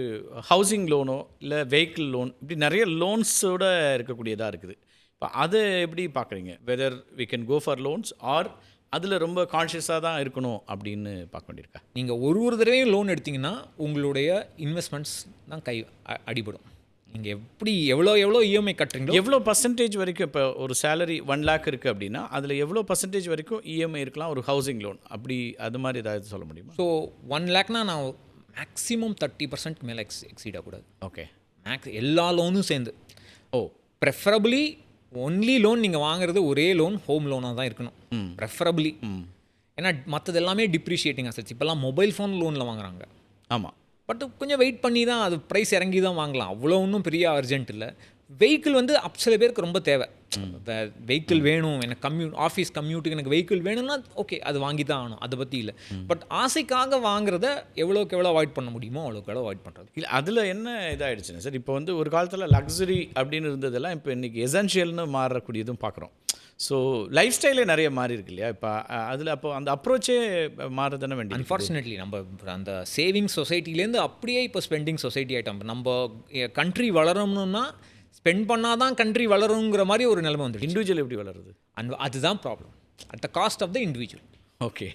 ஹவுசிங் லோனோ இல்லை வெஹிக்கிள் லோன் இப்படி நிறைய லோன்ஸோட இருக்கக்கூடியதாக இருக்குது. இப்போ அதை எப்படி பார்க்குறீங்க? Whether we can go for loans or அதில் ரொம்ப கான்ஷியஸாக தான் இருக்கணும் அப்படின்னு பார்க்க வேண்டியிருக்கா? நீங்கள் ஒரு தடவையும் லோன் எடுத்திங்கன்னா உங்களுடைய இன்வெஸ்ட்மெண்ட்ஸ் தான் அடிபடும். நீங்கள் எப்படி எவ்வளோ இஎம்ஐ கட்டுறீங்களோ, எவ்வளோ பர்சன்டேஜ் வரைக்கும், இப்போ ஒரு சேலரி 1 lakh இருக்குது அப்படின்னா அதில் எவ்வளோ பர்சன்டேஜ் வரைக்கும் இஎம்ஐ இருக்கலாம் ஒரு ஹவுசிங் லோன், அப்படி அது மாதிரி ஏதாவது சொல்ல முடியுமா? ஸோ 1 lakhனா நான் மேக்ஸிமம் 30% மேலே எக்ஸீட் ஆகக்கூடாது. ஓகே. எல்லா லோனும் சேர்ந்து. ப்ரெஃபரபிளி ஒன்லி லோன் நீங்கள் வாங்குறது ஒரே லோன் ஹோம் லோனாக தான் இருக்கணும் ப்ரெஃபரபிளி. ஏன்னா மற்றது எல்லாமே டிப்ரிஷியேட்டிங் அசட்ஸ். இப்போல்லாம் மொபைல் ஃபோன் லோனில் வாங்குறாங்க. ஆமாம். பட் கொஞ்சம் வெயிட் பண்ணி தான் அது ப்ரைஸ் இறங்கி தான் வாங்கலாம். அவ்வளோ ஒன்றும் பெரிய அர்ஜென்ட் இல்லை. வெஹிக்கிள் வந்து சில பேருக்கு ரொம்ப தேவை. வெஹிக்கிள் வேணும் எனக்கு, ஆஃபீஸ் கம்யூட்டுக்கு எனக்கு வெஹிக்கிள் வேணும்னா ஓகே அது வாங்கி தான் ஆகணும், அதை பற்றி இல்லை. பட் ஆசைக்காக வாங்குறத எவ்வளோக்கு எவ்வளோ அவாய்ட் பண்ண முடியுமோ அவ்வளோக்கு எவ்வளோ அவாய்ட் பண்ணுறது. இல்லை அதில் என்ன இதாகிடுச்சுன்னா சார், இப்போ வந்து ஒரு காலத்தில் லக்ஸுரி அப்படின்னு இருந்ததெல்லாம் இப்போ இன்றைக்கி எசென்ஷியல்னு மாறக்கூடியதும் பார்க்குறோம். ஸோ லைஃப் ஸ்டைலே நிறைய மாறி இருக்கு இல்லையா? இப்போ அதில் அப்போ அந்த அப்ரோச்சே மாறுதானே வேண்டிய. அன்ஃபார்ச்சுனேட்லி நம்ம அந்த சேவிங் சொசைட்டிலேருந்து அப்படியே இப்போ ஸ்பெண்டிங் சொசைட்டி ஆகிட்டோம். நம்ம கண்ட்ரி வளரணும்னா ஸ்பெண்ட் பண்ணால் தான் கண்ட்ரி வளருங்கிற மாதிரி ஒரு நிலைமை வந்து. இண்டிவிஜுவல் எப்படி வளருது? அதுதான் problem. At the cost of the individual. Okay.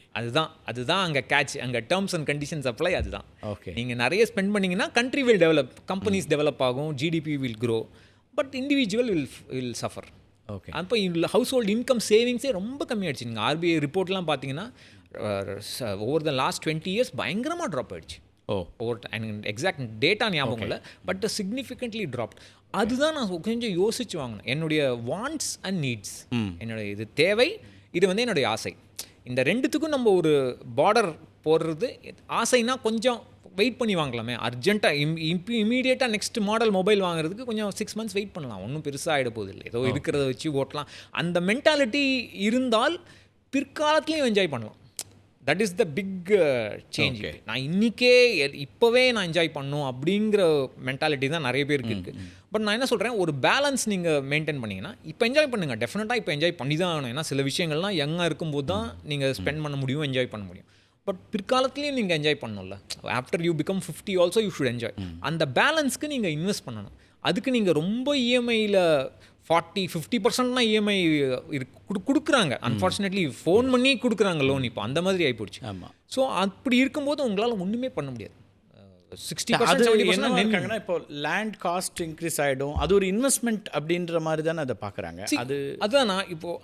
அதுதான் அங்கே கேட்ச். அங்கே டேர்ம்ஸ் அண்ட் கண்டிஷன்ஸ் அப்ளை. அதுதான். ஓகே. நீங்கள் நிறைய ஸ்பெண்ட் பண்ணிங்கன்னா country will develop, companies develop ஆகும், GDP will grow, but individual will suffer. Okay. அப்போ ஹவுஸ் ஹோல்டு இன்கம் சேவிங்ஸே ரொம்ப கம்மியாகிடுச்சு. நீங்கள் ஆர்பிஐ ரிப்போர்ட்லாம் பார்த்தீங்கன்னா ஓவர் த லாஸ்ட் 20 years பயங்கரமாக ட்ராப் ஆகிடுச்சு. எக்ஸாக்ட் டேட்டா ஞாபகம் இல்லை, பட் சிக்னிஃபிகண்ட்லி ட்ராப்ட். அதுதான் நான் கொஞ்சம் யோசிச்சு வாங்கினேன். என்னுடைய வாண்ட்ஸ் அண்ட் நீட்ஸ், என்னுடைய இது தேவை, இது வந்து என்னுடைய ஆசை, இந்த ரெண்டுத்துக்கும் நம்ம ஒரு பார்டர் போடுறது. ஆசைனா கொஞ்சம் வெயிட் பண்ணி வாங்கலாமே, அர்ஜென்ட்டாக இமீடியட்டாக நெக்ஸ்ட் மாடல் மொபைல் வாங்குறதுக்கு கொஞ்சம் 6 months வெயிட் பண்ணலாம், ஒன்றும் பெருசாக ஆகிட போகுது இல்லை, ஏதோ இருக்கிறத வச்சு ஓட்டலாம். அந்த மென்டாலிட்டி இருந்தால் பிற்காலத்துலேயும் என்ஜாய் பண்ணலாம். That is the big change. நான் இன்றைக்கே இப்போவே நான் என்ஜாய் பண்ணணும் அப்படிங்கிற மென்டாலிட்டி தான் நிறைய பேருக்கு இருக்குது. பட் நான் என்ன சொல்கிறேன், ஒரு பேலன்ஸ் நீங்கள் மெயின்டைன் பண்ணிங்கன்னா இப்போ என்ஜாய் பண்ணுங்கள், டெஃபினட்டாக இப்போ என்ஜாய் பண்ணி தான் ஆகணும். ஏன்னா சில விஷயங்கள்லாம் யங்காக இருக்கும்போது தான் நீங்கள் ஸ்பெண்ட் பண்ண முடியும், என்ஜாய் பண்ண முடியும். பட் பிற்காலத்துலேயும் நீங்கள் என்ஜாய் பண்ணணும்ல. After you become 50 also you should enjoy. அந்த பேலன்ஸ்க்கு நீங்கள் இன்வெஸ்ட் பண்ணணும். அதுக்கு நீங்கள் ரொம்ப இஎம்ஐயில் 40-50%லாம் இஎம்ஐ கொடுக்குறாங்க. அன்ஃபார்ச்சுனேட்லி ஃபோன் பண்ணி கொடுக்குறாங்க லோன். இப்போ அந்த மாதிரி ஆகி போச்சு. ஆமாம். ஸோ அப்படி இருக்கும்போது உங்களால் ஒன்றுமே பண்ண முடியாது. 60% இருக்காங்கன்னா இப்போ லேண்ட் காஸ்ட் இன்க்ரீஸ் ஆகிடும், அது ஒரு இன்வெஸ்ட்மெண்ட் அப்படின்ற மாதிரி தானே அதை பார்க்குறாங்க. அதுதான் நான் இப்போ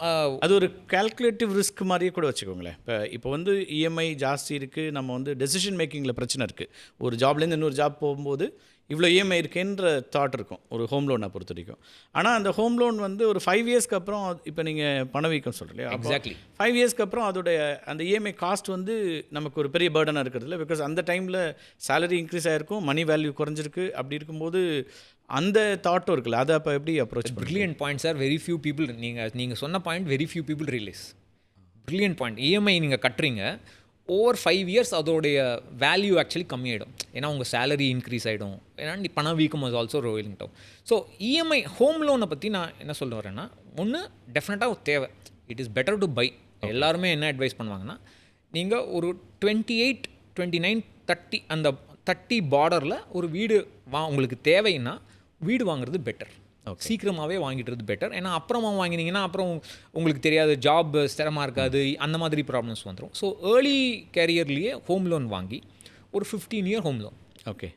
அது ஒரு கால்குலேட்டிவ் ரிஸ்க் மாதிரியே கூட வச்சுக்கோங்களேன். இப்போ வந்து இஎம்ஐ ஜாஸ்தி இருக்குது, நம்ம வந்து டெசிஷன் மேக்கிங்கில் பிரச்சனை இருக்குது. ஒரு ஜாப்லேருந்து இன்னொரு ஜாப் போகும்போது இவ்வளோ இஎம்ஐ இருக்கேன்ற தாட் இருக்கும் ஒரு ஹோம் லோனை பொறுத்த வரைக்கும். ஆனால் அந்த ஹோம் லோன் வந்து ஒரு 5 இயர்ஸ்க்கு அப்புறம் இப்போ நீங்கள் பணவீக்கம் சொல்கிறீங்க, எக்ஸாக்ட்லி 5 இயர்ஸ்க்கு அப்புறம் அதோடைய அந்த இஎம்ஐ காஸ்ட் வந்து நமக்கு ஒரு பெரிய பேர்டனாக இருக்கிறதுல. பிகாஸ் அந்த டைமில் சேலரி இன்க்ரீஸ் ஆகிருக்கும், மணி வேல்யூ குறைஞ்சிருக்கு. அப்படி இருக்கும்போது அந்த தாட்டும் இருக்குல்ல, அதை அப்போ எப்படி approach? Brilliant point sir. Very few people, நீங்கள் சொன்ன point very few people realise. Brilliant point. EMI நீங்கள் கட்டுறீங்க, ஓவர் 5 இயர்ஸ் அதோடைய வேல்யூ ஆக்சுவலி கம்மியாயிடும். ஏன்னா உங்கள் சேலரி இன்க்ரீஸ் ஆகிடும். ஏன்னா பணவீக்கம் is also rolling down. So EMI home லோனை பற்றி நான் என்ன சொல்ல வரேன்னா, ஒன்று டெஃபினட்டாக தேவை. It is better to buy. எல்லாருமே என்ன அட்வைஸ் பண்ணுவாங்கன்னா, நீங்கள் ஒரு 28, 29, 30 அந்த 30 பார்டரில் ஒரு வீடு உங்களுக்கு தேவைன்னா வீடு வாங்குறது பெட்டர். சீக்கிரமாகவே வாங்கிட்டுறது பெட்டர். ஏன்னா அப்புறமா வாங்கினீங்கன்னா அப்புறம் உங்களுக்கு தெரியாது, ஜாப் ஸ்திரமாக இருக்காது, அந்த மாதிரி ப்ராப்ளம்ஸ் வந்துடும். ஸோ ஏர்லி கேரியர்லேயே ஹோம் லோன் வாங்கி ஒரு 15 இயர் ஹோம் லோன். ஓகே.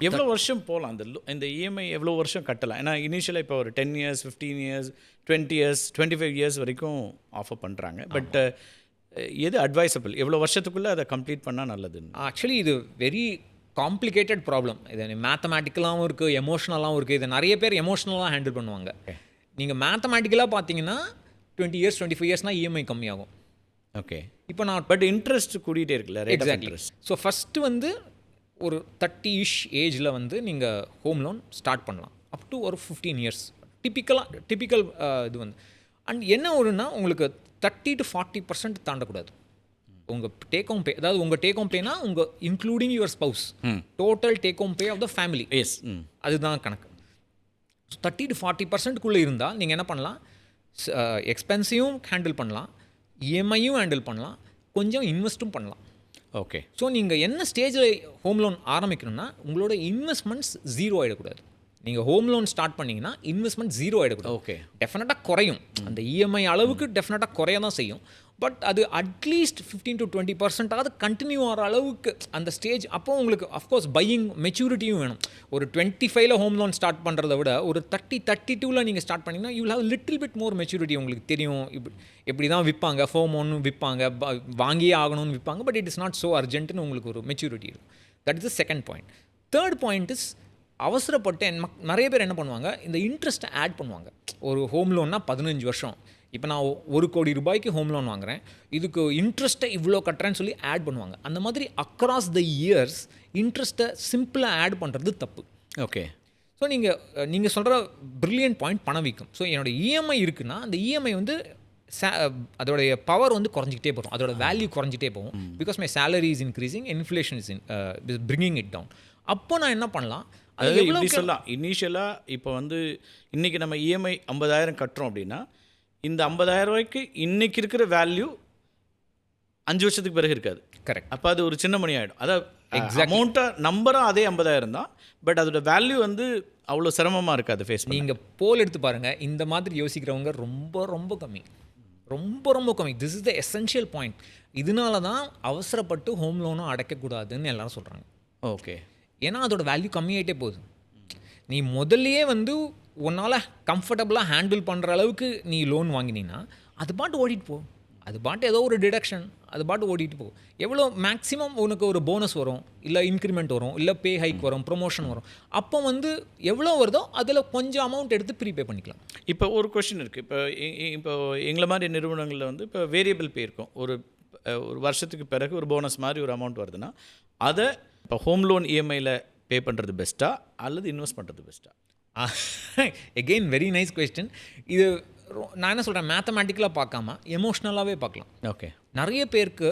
எவ்வளோ வருஷம் போகலாம் இந்த இஎம்ஐ? எவ்வளோ வருஷம் கட்டலாம்? ஏன்னா இனிஷியலாக இப்போ ஒரு 10 இயர்ஸ், 15 இயர்ஸ், 20 இயர்ஸ், 25 இயர்ஸ் வரைக்கும் ஆஃபர் பண்ணுறாங்க. பட் எது அட்வைசபிள்? எவ்வளோ வருஷத்துக்குள்ளே அதை கம்ப்ளீட் பண்ணால் நல்லதுன்னு? ஆக்சுவலி இது வெரி காம்ப்ளிகேட்டட் ப்ராப்ளம். இது மேத்தமேட்டிக்கலாகவும் இருக்குது, எமோஷ்னலாகவும் இருக்குது. இதை நிறைய பேர் எமோஷ்னலாக ஹேண்டில் பண்ணுவாங்க. நீங்கள் மேத்தமேட்டிக்கலாக பார்த்தீங்கன்னா 20 இயர்ஸ் 25 இயர்ஸ்னால் இஎம்ஐ கம்மியாகும். ஓகே. இப்போ நான் பட் இன்ட்ரெஸ்ட் கூட்டிகிட்டே இருக்குல்ல. எக்ஸாக்ட்லி. ஸோ ஃபஸ்ட்டு வந்து ஒரு 30-ish ஏஜில் வந்து நீங்கள் ஹோம் லோன் ஸ்டார்ட் பண்ணலாம். அப் டு ஒரு 15 இயர்ஸ் டிப்பிக்கல் இது வந்து. அண்ட் என்ன ஒன்றுனா, உங்களுக்கு 30 to 40% தாண்டக்கூடாது உங்கள் டேக் ஹோம் பே. அதாவது உங்கள் டேக் ஹோம் பேனா உங்கள் including your spouse, total take home pay of the family. Yes, அதுதான் கணக்கு. 30 to 40%க்குள்ளே இருந்தால் நீங்கள் என்ன பண்ணலாம், எக்ஸ்பென்சிவும் ஹேண்டில் பண்ணலாம், இஎம்ஐயும் ஹேண்டில் பண்ணலாம், கொஞ்சம் இன்வெஸ்ட்டும் பண்ணலாம். ஓகே. ஸோ நீங்கள் என்ன ஸ்டேஜில் ஹோம் லோன் ஆரம்பிக்கணும்னா, உங்களோட இன்வெஸ்ட்மெண்ட்ஸ் 0 ஆகிடக்கூடாது. நீங்கள் ஹோம் லோன் ஸ்டார்ட் பண்ணிங்கன்னா இன்வெஸ்ட்மெண்ட் 0 ஆகிடக்கூடாது. ஓகே. டெஃபினட்டாக குறையும், அந்த இஎம்ஐ அளவுக்கு டெஃபினட்டாக குறைய தான் செய்யும். பட் அது அட்லீஸ்ட் 15 to 20% கண்டினியூ ஆகிற அளவுக்கு அந்த ஸ்டேஜ். அப்போ உங்களுக்கு அஃப்கோர்ஸ் பையிங் மெச்சூரிட்டியும் வேணும். ஒரு 25ல் ஹோம் லோன் ஸ்டார்ட் பண்ணுறத விட ஒரு 30-32ல் நீங்கள் ஸ்டார்ட் பண்ணிங்கன்னா you will have little bit more maturity. உங்களுக்கு தெரியும் இப்படி தான் விற்பாங்க, ஃபோம் ஒன்று விற்பாங்க, வாங்கியே ஆகணும்னு விற்பாங்க. But it is not so அர்ஜென்ட்னு உங்களுக்கு ஒரு மெச்சூரிட்டி இருக்கும். That is the second point. Third point is, அவசரப்பட்டு நிறைய பேர் என்ன பண்ணுவாங்க, இந்த இன்ட்ரெஸ்ட்டை ஆட் பண்ணுவாங்க. ஒரு ஹோம் லோன்னா 15 வருஷம், இப்போ நான் 1 கோடி ரூபாய்க்கு ஹோம் லோன் வாங்குறேன், இதுக்கு இன்ட்ரெஸ்ட்டை இவ்வளோ கட்டுறேன்னு சொல்லி ஆட் பண்ணுவாங்க. அந்த மாதிரி அக்ராஸ் த இயர்ஸ் இன்ட்ரெஸ்ட்டை சிம்பிளாக ஆட் பண்ணுறது தப்பு. ஓகே. ஸோ நீங்கள் சொல்கிற பிரில்லியன்ட் பாயிண்ட் பணவீக்கம். ஸோ என்னோட இஎம்ஐ இருக்குன்னா அந்த இஎம்ஐ வந்து அதோடைய பவர் வந்து குறைஞ்சிக்கிட்டே போகும், அதோட வேல்யூ குறைஞ்சிட்டே போகும். Because my salary is increasing, inflation is bringing it down. அப்போ நான் என்ன பண்ணலாம், அதாவது எப்படி சொல்லலாம், இனிஷியலாக இப்போ வந்து இன்றைக்கி நம்ம இஎம்ஐ 50,000 கட்டுறோம் அப்படின்னா, இந்த 50,000 ரூபாய்க்கு இன்றைக்கி இருக்கிற வேல்யூ 5 வருஷத்துக்கு பிறகு இருக்காது. கரெக்ட். அப்போ அது ஒரு சின்ன மணி ஆகிடும். அதாவது அமௌண்ட்டாக நம்பராக அதே 50,000 தான், பட் அதோட வேல்யூ வந்து அவ்வளோ சிரமமாக இருக்காது ஃபேஸ். நீங்கள் போல் எடுத்து பாருங்கள், இந்த மாதிரி யோசிக்கிறவங்க ரொம்ப ரொம்ப கம்மி, ரொம்ப ரொம்ப கம்மி. This is the essential point. இதனால தான் அவசரப்பட்டு ஹோம் லோனும் அடைக்கக்கூடாதுன்னு எல்லாரும் சொல்கிறாங்க. ஓகே. ஏன்னா அதோட வேல்யூ கம்மியாகிட்டே போகுது. நீ முதல்லையே வந்து உன்னால் கம்ஃபர்டபுளாக ஹேண்டில் பண்ணுற அளவுக்கு நீ லோன் வாங்கினீங்கன்னா அது பாட்டு ஓடிட்டு போ, அது பாட்டு ஏதோ ஒரு டிடக்ஷன் அது பாட்டு ஓடிட்டு போ. எவ்வளோ மேக்ஸிமம் உனக்கு ஒரு போனஸ் வரும், இல்லை இன்க்ரிமெண்ட் வரும், இல்லை பே ஹைக் வரும், ப்ரொமோஷன் வரும். அப்போ வந்து எவ்வளோ வருதோ அதில் கொஞ்சம் அமௌண்ட் எடுத்து ப்ரீபே பண்ணிக்கலாம். இப்போ ஒரு கொஷின் இருக்குது. இப்போ எங்களை மாதிரி நிறுவனங்களில் வந்து இப்போ வேரியபிள் பே இருக்கும். ஒரு வருஷத்துக்கு பிறகு ஒரு போனஸ் மாதிரி ஒரு அமௌண்ட் வருதுன்னா, அதை இப்போ ஹோம் லோன் இஎம்ஐயில் பே பண்ணுறது பெஸ்ட்டா அல்லது இன்வெஸ்ட் பண்ணுறது பெஸ்ட்டா? Again very nice question. இது நான் என்ன சொல்கிறேன், மேத்தமேட்டிக்கலாக பார்க்காம எமோஷ்னலாகவே பார்க்கலாம். ஓகே. நிறைய பேருக்கு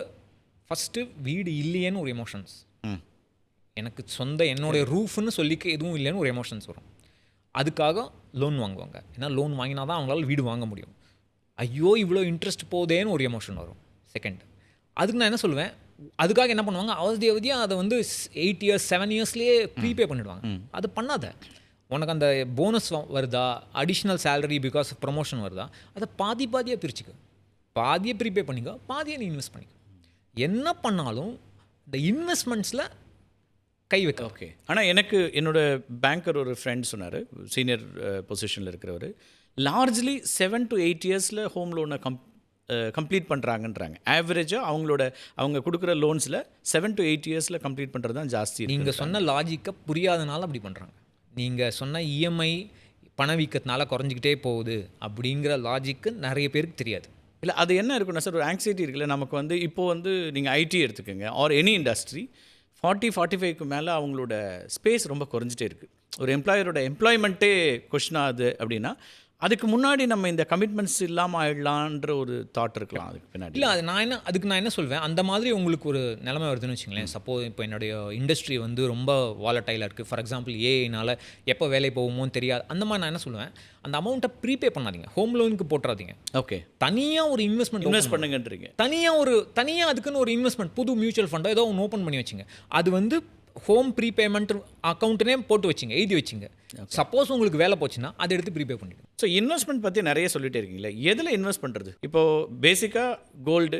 ஃபஸ்ட்டு வீடு இல்லையேன்னு ஒரு எமோஷன்ஸ், எனக்கு சொந்த என்னுடைய ரூஃப்னு சொல்லிக்க எதுவும் இல்லைன்னு ஒரு எமோஷன்ஸ் வரும். அதுக்காக லோன் வாங்குவாங்க. ஏன்னா லோன் வாங்கினா தான் அவங்களால வீடு வாங்க முடியும். ஐயோ இவ்வளோ இன்ட்ரெஸ்ட் போதேன்னு ஒரு எமோஷன் வரும். செகண்ட், அதுக்கு நான் என்ன சொல்லுவேன், அதுக்காக என்ன பண்ணுவாங்க, அவதியாக அதை வந்து 8 years 7 yearsலேயே ப்ரீபே பண்ணிவிடுவாங்க. அது பண்ணாத. உனக்கு அந்த போனஸ் வருதா, additional salary because of promotion வருதா, அதை பாதியாக பிரிச்சுக்க. பாதியை ப்ரீபே பண்ணிக்க, பாதியை நீ இன்வெஸ்ட் பண்ணிக்க. என்ன பண்ணாலும் இந்த இன்வெஸ்ட்மெண்ட்ஸில் கை வைக்க. ஓகே. ஆனால் எனக்கு என்னோட பேங்கர் ஒரு ஃப்ரெண்ட் சொன்னார், சீனியர் பொசிஷனில் இருக்கிறவர், லார்ஜ்லி 7 to 8 yearsல ஹோம் லோனை கம்ப்ளீட் பண்ணுறாங்கன்றாங்க. ஆவரேஜாக அவங்க கொடுக்குற லோன்ஸில் 7 to 8 yearsல கம்ப்ளீட் பண்ணுறது தான் ஜாஸ்தி. நீங்கள் சொன்ன லாஜிக்கை புரியாதனால அப்படி பண்ணுறாங்க. நீங்கள் சொன்ன இஎம்ஐ பணவீக்கத்தினால குறைஞ்சிக்கிட்டே போகுது அப்படிங்கிற லாஜிக்கு நிறைய பேருக்கு தெரியாது. இல்லை, அது என்ன இருக்குன்னா சார், ஒரு ஆங்ஸைட்டி இருக்குல்ல நமக்கு வந்து. இப்போது வந்து நீங்கள் ஐடி எடுத்துக்கோங்க, ஆர் எனி இண்டஸ்ட்ரி, 40-45க்கு மேலே அவங்களோட ஸ்பேஸ் ரொம்ப குறைஞ்சிட்டே இருக்குது. ஒரு எம்ப்ளாயரோட எம்ப்ளாய்மெண்ட்டே கொஷின் ஆகுது அப்படின்னா, அதுக்கு முன்னாடி நம்ம இந்த கமிட்மெண்ட்ஸ் இல்லாமல் ஆயிடலான்ற ஒரு தாட் இருக்கலாம் அதுக்கு பின்னாடி. இல்லை, அதுக்கு நான் என்ன சொல்வேன், அந்த மாதிரி உங்களுக்கு ஒரு நிலைமை வருதுன்னு வச்சுங்களேன். சப்போஸ் இப்போ என்னுடைய இண்டஸ்ட்ரி வந்து ரொம்ப வாலட்டைலாக இருக்குது. ஃபார் எக்ஸாம்பிள் ஏஐனால் எப்போ வேலை போகுமோன்னு தெரியாது. அந்த மாதிரி நான் என்ன சொல்லுவேன், அந்த அமௌண்ட்டை ப்ரீபே பண்ணாதீங்க, ஹோம் லோனுக்கு போட்டுறாதீங்க. ஓகே. தனியாக ஒரு இன்வெஸ்ட் பண்ணுங்கன்றீங்க. தனியாக அதுக்குன்னு ஒரு இன்வெஸ்ட்மெண்ட், புது மியூச்சுவல் ஃபண்டோ ஏதோ ஒன்று ஓப்பன் பண்ணி வச்சுங்க. அது வந்து ஹோம் ப்ரீபேமெண்ட் அக்கௌண்ட்டுனே போட்டு வச்சுங்க, எழுதி வச்சுங்க. சப்போஸ் உங்களுக்கு வேலை போச்சுன்னா அதை எடுத்து ப்ரீபே பண்ணிடுங்க. ஸோ இன்வெஸ்ட்மெண்ட் பற்றி நிறைய சொல்லிட்டே இருக்கீங்களே, எதில் இன்வெஸ்ட் பண்ணுறது? இப்போது பேசிக்காக கோல்டு,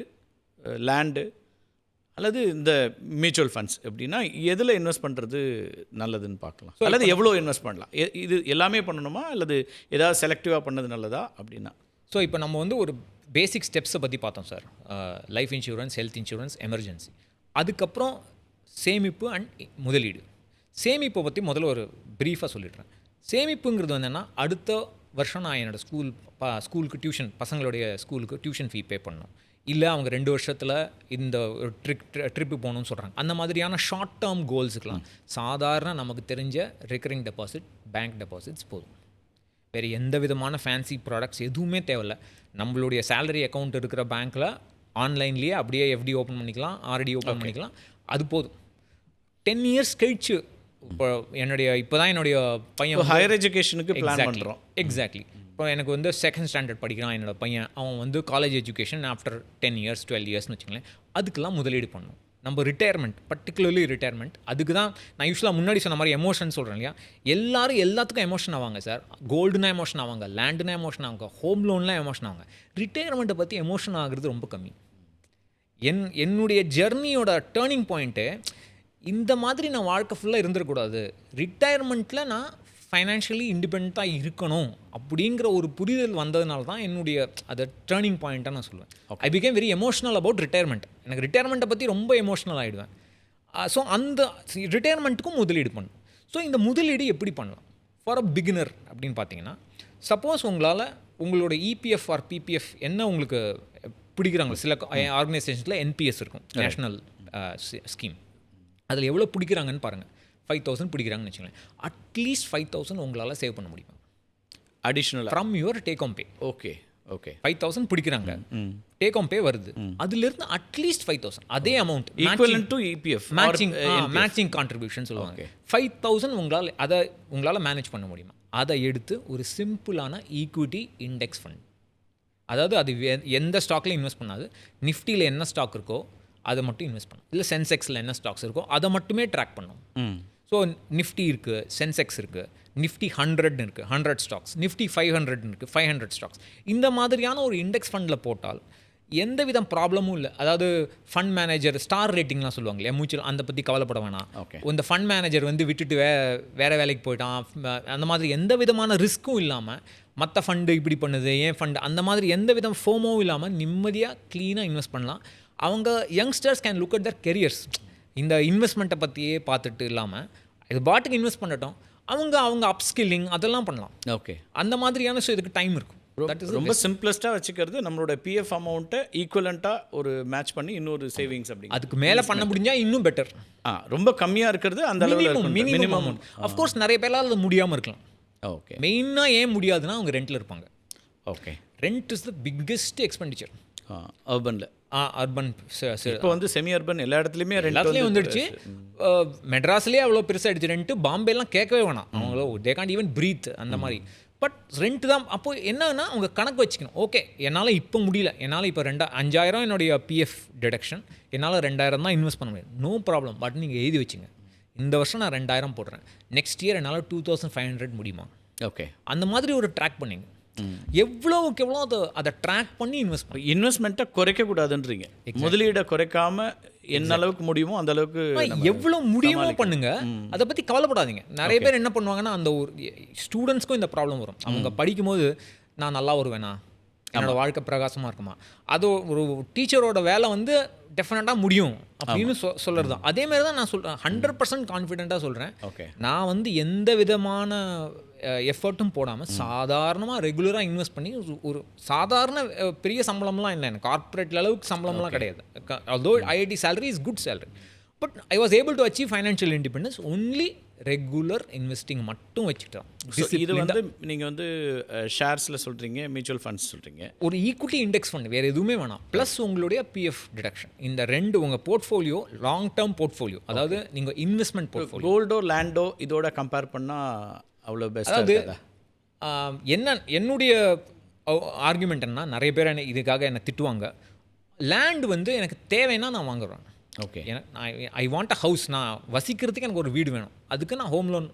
லேண்டு அல்லது இந்த மியூச்சுவல் ஃபண்ட்ஸ் எப்படின்னா, எதில் இன்வெஸ்ட் பண்ணுறது நல்லதுன்னு பார்க்கலாம். அல்லது எவ்வளோ இன்வெஸ்ட் பண்ணலாம், இது எல்லாமே பண்ணணுமா அல்லது ஏதாவது செலக்டிவாக பண்ணது நல்லதா அப்படின்னா? ஸோ இப்போ நம்ம வந்து ஒரு பேசிக் ஸ்டெப்ஸை பற்றி பார்த்தோம் sir. Life insurance, health insurance, emergency. அதுக்கப்புறம் சேமிப்பு அண்ட் முதலீடு. சேமிப்பை பற்றி முதல்ல ஒரு ப்ரீஃபாக சொல்லிடுறேன். சேமிப்புங்கிறது என்னென்னா, அடுத்த வருஷம் நான் என்னோடய ஸ்கூலுக்கு டியூஷன், பசங்களுடைய ஸ்கூலுக்கு டியூஷன் ஃபீ பே பண்ணணும், இல்லை அவங்க 2 வருஷத்தில் இந்த ஒரு ட்ரிப்பு போகணும்னு சொல்கிறாங்க. அந்த மாதிரியான ஷார்ட் டேர்ம் கோல்ஸுக்கெலாம் சாதாரண நமக்கு தெரிஞ்ச ரெக்கரிங் டெபாசிட், பேங்க் டெபாசிட்ஸ் போதும். வேறு எந்த விதமான ஃபேன்சி ப்ராடக்ட்ஸ் எதுவுமே தேவையில்லை. நம்மளுடைய சேலரி அக்கௌண்ட் இருக்கிற பேங்க்கில் ஆன்லைன்லேயே அப்படியே எஃப்டி ஓப்பன் பண்ணிக்கலாம், ஆர்டி ஓப்பன் பண்ணிக்கலாம். அது போதும். 10 years கழிச்சு, இப்போ தான் என்னுடைய பையன் ஹையர் எஜுகேஷனுக்கு பிளான் பண்ணுறோம். எக்ஸாக்ட்லி. இப்போ எனக்கு வந்து 2nd standard படிக்கிறான் என்னோட பையன். அவன் வந்து காலேஜ் எஜுகேஷன் ஆஃப்டர் 10 years 12 yearsனு வச்சுங்களேன். அதுக்கெல்லாம் முதலீடு பண்ணணும். நம்ம ரிட்டையர்மெண்ட், பர்டிகுலர்லி ரிட்டையர்மெண்ட், அதுக்கு தான் நான் யூஸ்வலாக முன்னாடி சொன்ன மாதிரி எமோஷன் சொல்கிறேன் இல்லையா. எல்லாத்துக்கும் எமோஷன் ஆவாங்க சார். கோல்டுனா எமோஷன் ஆவாங்க, லேண்டுனா எமோஷன் ஆவாங்க, ஹோம் லோன்லாம் எமோஷன் ஆவாங்க. ரிட்டையர்மெண்ட்டை பற்றி எமோஷன் ஆகுறது ரொம்ப கம்மி. என்னுடைய ஜெர்னியோட டேர்னிங் பாயிண்ட்டு, இந்த மாதிரி நான் வாழ்க்கை ஃபுல்லாக இருந்துடக்கூடாது, ரிட்டையர்மெண்ட்டில் நான் ஃபைனான்ஷியலி இண்டிபெண்ட்டாக இருக்கணும் அப்படிங்கிற ஒரு புரிதல் வந்ததுனால தான் என்னுடைய அதை டேர்னிங் பாயிண்ட்டாக நான் சொல்லுவேன். I became very emotional about retirement. எனக்கு ரிட்டையர்மெண்ட்டை பற்றி ரொம்ப எமோஷ்னல் ஆகிடுவேன். ஸோ அந்த ரிட்டையர்மெண்ட்டுக்கும் முதலீடு பண்ணணும். ஸோ இந்த முதலீடு எப்படி பண்ணலாம் ஃபார் அ பிகினர் அப்படின்னு பார்த்தீங்கன்னா, சப்போஸ் உங்களோட இபிஎஃப் ஆர் பிபிஎஃப் என்ன உங்களுக்கு பிடிக்கிறாங்க. சில ஆர்கனைசேஷன்ஸில் என்பிஎஸ் இருக்கும், நேஷ்னல் ஸ்கீம். அதில் எவ்வளோ பிடிக்கிறாங்கன்னு பாருங்கள். 5,000 பிடிக்கிறாங்கன்னு வச்சுக்கோங்களேன். அட்லீஸ்ட் 5,000 உங்களால் சேவ் பண்ண முடியுமா additional from your take home pay? Okay. 5,000 பிடிக்கிறாங்க, டேக் ஹோம் பே வருது, அதுலேருந்து அட்லீஸ்ட் 5,000 அதே amount equivalent to EPF matching contribution சொல்லுவாங்க. 5,000 உங்களால் மேனேஜ் பண்ண முடியுமா? அதை எடுத்து ஒரு சிம்பிளான ஈக்விட்டி இண்டெக்ஸ் ஃபண்ட், அதாவது அது எந்த ஸ்டாக்லையும் இன்வெஸ்ட் பண்ணாது, நிஃப்டியில் என்ன ஸ்டாக் இருக்கோ அதை மட்டும் இன்வெஸ்ட் பண்ணும், இல்லை சென்செக்ஸில் என்ன ஸ்டாக்ஸ் இருக்கோ அதை மட்டுமே ட்ராக் பண்ணும். ஸோ நிஃப்டி இருக்குது, சென்செக்ஸ் இருக்குது, நிஃப்டி 100 இருக்குது, 100 ஸ்டாக்ஸ், நிஃப்டி 500 இருக்குது, 500 ஸ்டாக்ஸ். இந்த மாதிரியான ஒரு இண்டெக்ஸ் ஃபண்டில் போட்டால் எந்த வித ப்ராப்ளமும் இல்லை. அதாவது ஃபண்ட் மேனேஜர் ஸ்டார் ரேட்டிங்லாம் சொல்லுவாங்க இல்லையா, மியூச்சுவல், அந்த பற்றி கவலைப்பட வேணாம். இந்த ஃபண்ட் மேனேஜர் வந்து விட்டுட்டு வேறு வேலைக்கு போயிட்டான், அந்த மாதிரி எந்த விதமான ரிஸ்க்கும் இல்லாமல், மற்ற ஃபண்டு இப்படி பண்ணுது, ஏன் ஃபண்டு, அந்த மாதிரி எந்த விதம் ஃபோமோவும் இல்லாமல் நிம்மதியாக க்ளீனாக இன்வெஸ்ட் பண்ணலாம். அவங்க youngsters can look at Dhar careers. இந்த இன்வெஸ்ட்மெண்ட்டை பற்றியே பார்த்துட்டு இல்லாமல் இது பாட்டுக்கு இன்வெஸ்ட் பண்ணட்டும், அவங்க அப்ஸ்கில்லிங் அதெல்லாம் பண்ணலாம். ஓகே, அந்த மாதிரியான. ஸோ இதுக்கு டைம் இருக்கும். ரொம்ப சிம்பிளஸ்ட்டாக வச்சுக்கிறது நம்மளோட பிஎஃப் அமௌண்ட்டை ஈக்குவலண்ட்டாக ஒரு மேட்ச் பண்ணி இன்னொரு சேவிங்ஸ் அப்படி அதுக்கு மேலே பண்ண முடிஞ்சால் இன்னும் பெட்டர். ரொம்ப கம்மியாக இருக்கிறது அந்த மினிமம் அமௌண்ட். அஃப்கோர்ஸ் நிறைய பேரால் அது முடியாமல் இருக்கலாம். ஓகே. மெயினாக ஏன் முடியாதுன்னா அவங்க ரெண்டில் இருப்பாங்க. Okay. Rent is the biggest expenditure அர்பனில். அர்பன் இப்போ வந்து செமி அர்பன் எல்லா இடத்துலையுமே எல்லாத்துலேயும் வந்துடுச்சு. மெட்ராஸ்லேயே அவ்வளோ பெருசாகிடுச்சு ரெண்ட்டு. பாம்பேலாம் கேட்கவே வேணாம், அவங்களோ தே காண்ட் ஈவன் ப்ரீத் அந்த மாதிரி. பட் ரெண்ட் தான். அப்போது என்னன்னா அவங்க கணக்கு வச்சுக்கணும். ஓகே, என்னால் இப்போ முடியல, என்னால் இப்போ 5,000 என்னுடைய பிஎஃப் டிடக்ஷன், என்னால் 2,000 தான் இன்வெஸ்ட் பண்ண முடியும். No problem. பட் நீங்கள் எழுதி வச்சுங்க, இந்த வருஷம் நான் 2,000 போடுறேன், நெக்ஸ்ட் இயர் என்னால் 2,500 முடியுமா? ஓகே, அந்த மாதிரி ஒரு ட்ராக் பண்ணிங்க. எவ்வளோக்கு எவ்வளோ அதை ட்ராக் பண்ணி இன்வெஸ்ட் பண்ணி இன்வெஸ்ட்மெண்ட்டை குறைக்கக்கூடாதுன்றீங்க. முதலீடை குறைக்காம என்ன அளவுக்கு முடியுமோ அந்த அளவுக்கு எவ்வளோ முடியுமோ பண்ணுங்க. அதை பற்றி கவலைப்படாதீங்க. நிறைய பேர் என்ன பண்ணுவாங்கன்னா, அந்த ஒரு ஸ்டூடெண்ட்ஸ்க்கும் இந்த ப்ராப்ளம் வரும். அவங்க படிக்கும்போது நான் நல்லா வருவேனா, என்னோட வாழ்க்கை பிரகாசமாக இருக்குமா, அது ஒரு டீச்சரோட வேலை வந்து டெஃபினட்டாக முடியும் அப்படின்னு சொல்கிறது தான். அதேமாரி தான் நான் சொல்கிறேன், 100% கான்ஃபிடென்ட்டாக சொல்கிறேன். ஓகே, நான் வந்து எந்த விதமான எஃபர்ட்டும் போடாமல் சாதாரணமாக ரெகுலராக இன்வெஸ்ட் பண்ணி ஒரு சாதாரண பெரிய சம்பளம்லாம் இல்லை, எனக்கு கார்ப்பரேட் அளவுக்கு சம்பளம்லாம் கிடையாது. although IIT salary is good salary, but I was able to achieve financial independence only regular investing மட்டும் வச்சுக்கிட்டோம். இது வந்து நீங்கள் வந்து ஷேர்ஸில் சொல்கிறீங்க, மியூச்சுவல் ஃபண்ட்ஸ் சொல்கிறீங்க, ஒரு ஈக்விட்டி இண்டெக்ஸ் ஃபண்ட், வேறு எதுவுமே வேணாம். ப்ளஸ் உங்களுடைய பிஎஃப் டிடக்ஷன், இந்த ரெண்டு உங்கள் போர்ட்ஃபோலியோ லாங் டேர்ம் போர்ட்ஃபோலியோ, அதாவது நீங்கள் இன்வெஸ்ட்மெண்ட் போர்ட்ஃபோலியோ. கோல்டோ லேண்டோ இதோட கம்பேர் பண்ணால் அவ்வளோ பெஸ்ட். அதாவது என்னுடைய ஆர்குமெண்ட் என்ன, நிறைய பேர் இதுக்காக என்னை திட்டுவாங்க. லேண்ட் வந்து எனக்கு தேவைன்னா நான் வாங்குறேன். Okay, I want a house, நான் வசிக்கிறதுக்கு எனக்கு ஒரு வீடு வேணும், அதுக்கு நான் ஹோம் லோன்.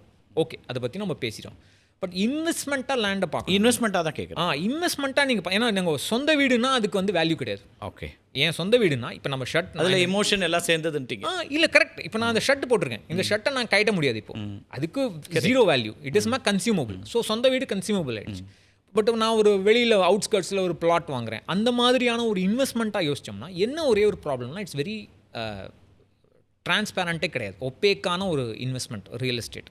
ஓகே, அதை பற்றி நம்ம பேசிட்டோம். பட் இன்வெஸ்ட்மெண்ட்டாக லேண்டை பார்க்க, இன்வெஸ்ட்மெண்ட்டாக தான் கேட்குறேன். இன்வெஸ்ட்மெண்ட்டாக நீங்கள், ஏன்னா நாங்கள் சொந்த வீடுனா அதுக்கு வந்து வேல்யூ கிடையாது. ஓகே, ஏன் சொந்த வீடுனா இப்போ நம்ம ஷர்ட் அதில் எமோஷன் எல்லாம் சேர்ந்ததுன்ட்டிங்க. இல்லை கரெக்ட். இப்போ நான் அந்த ஷர்ட் போட்டிருக்கேன், இந்த ஷர்ட்டை நான் கட்ட முடியாது, இப்போ அதுக்கு 0 value, it is my consumable. So சொந்த வீடு கன்சியூமபிள் ஆயிடுச்சு. பட் நான் ஒரு வெளியில் அவுட்ஸ்கர்ட்ஸில் ஒரு பிளாட் வாங்குறேன், அந்த மாதிரியான ஒரு இன்வெஸ்ட்மெண்ட்டாக யோசிச்சோம்னா என்ன ஒரே ஒரு ப்ராப்ளம்னா, இட்ஸ் வெரி டிரான்ஸ்பேரண்ட்டே கிடையாது, ஒப்பேக்கான ஒரு இன்வெஸ்ட்மெண்ட் ரியல் எஸ்டேட்.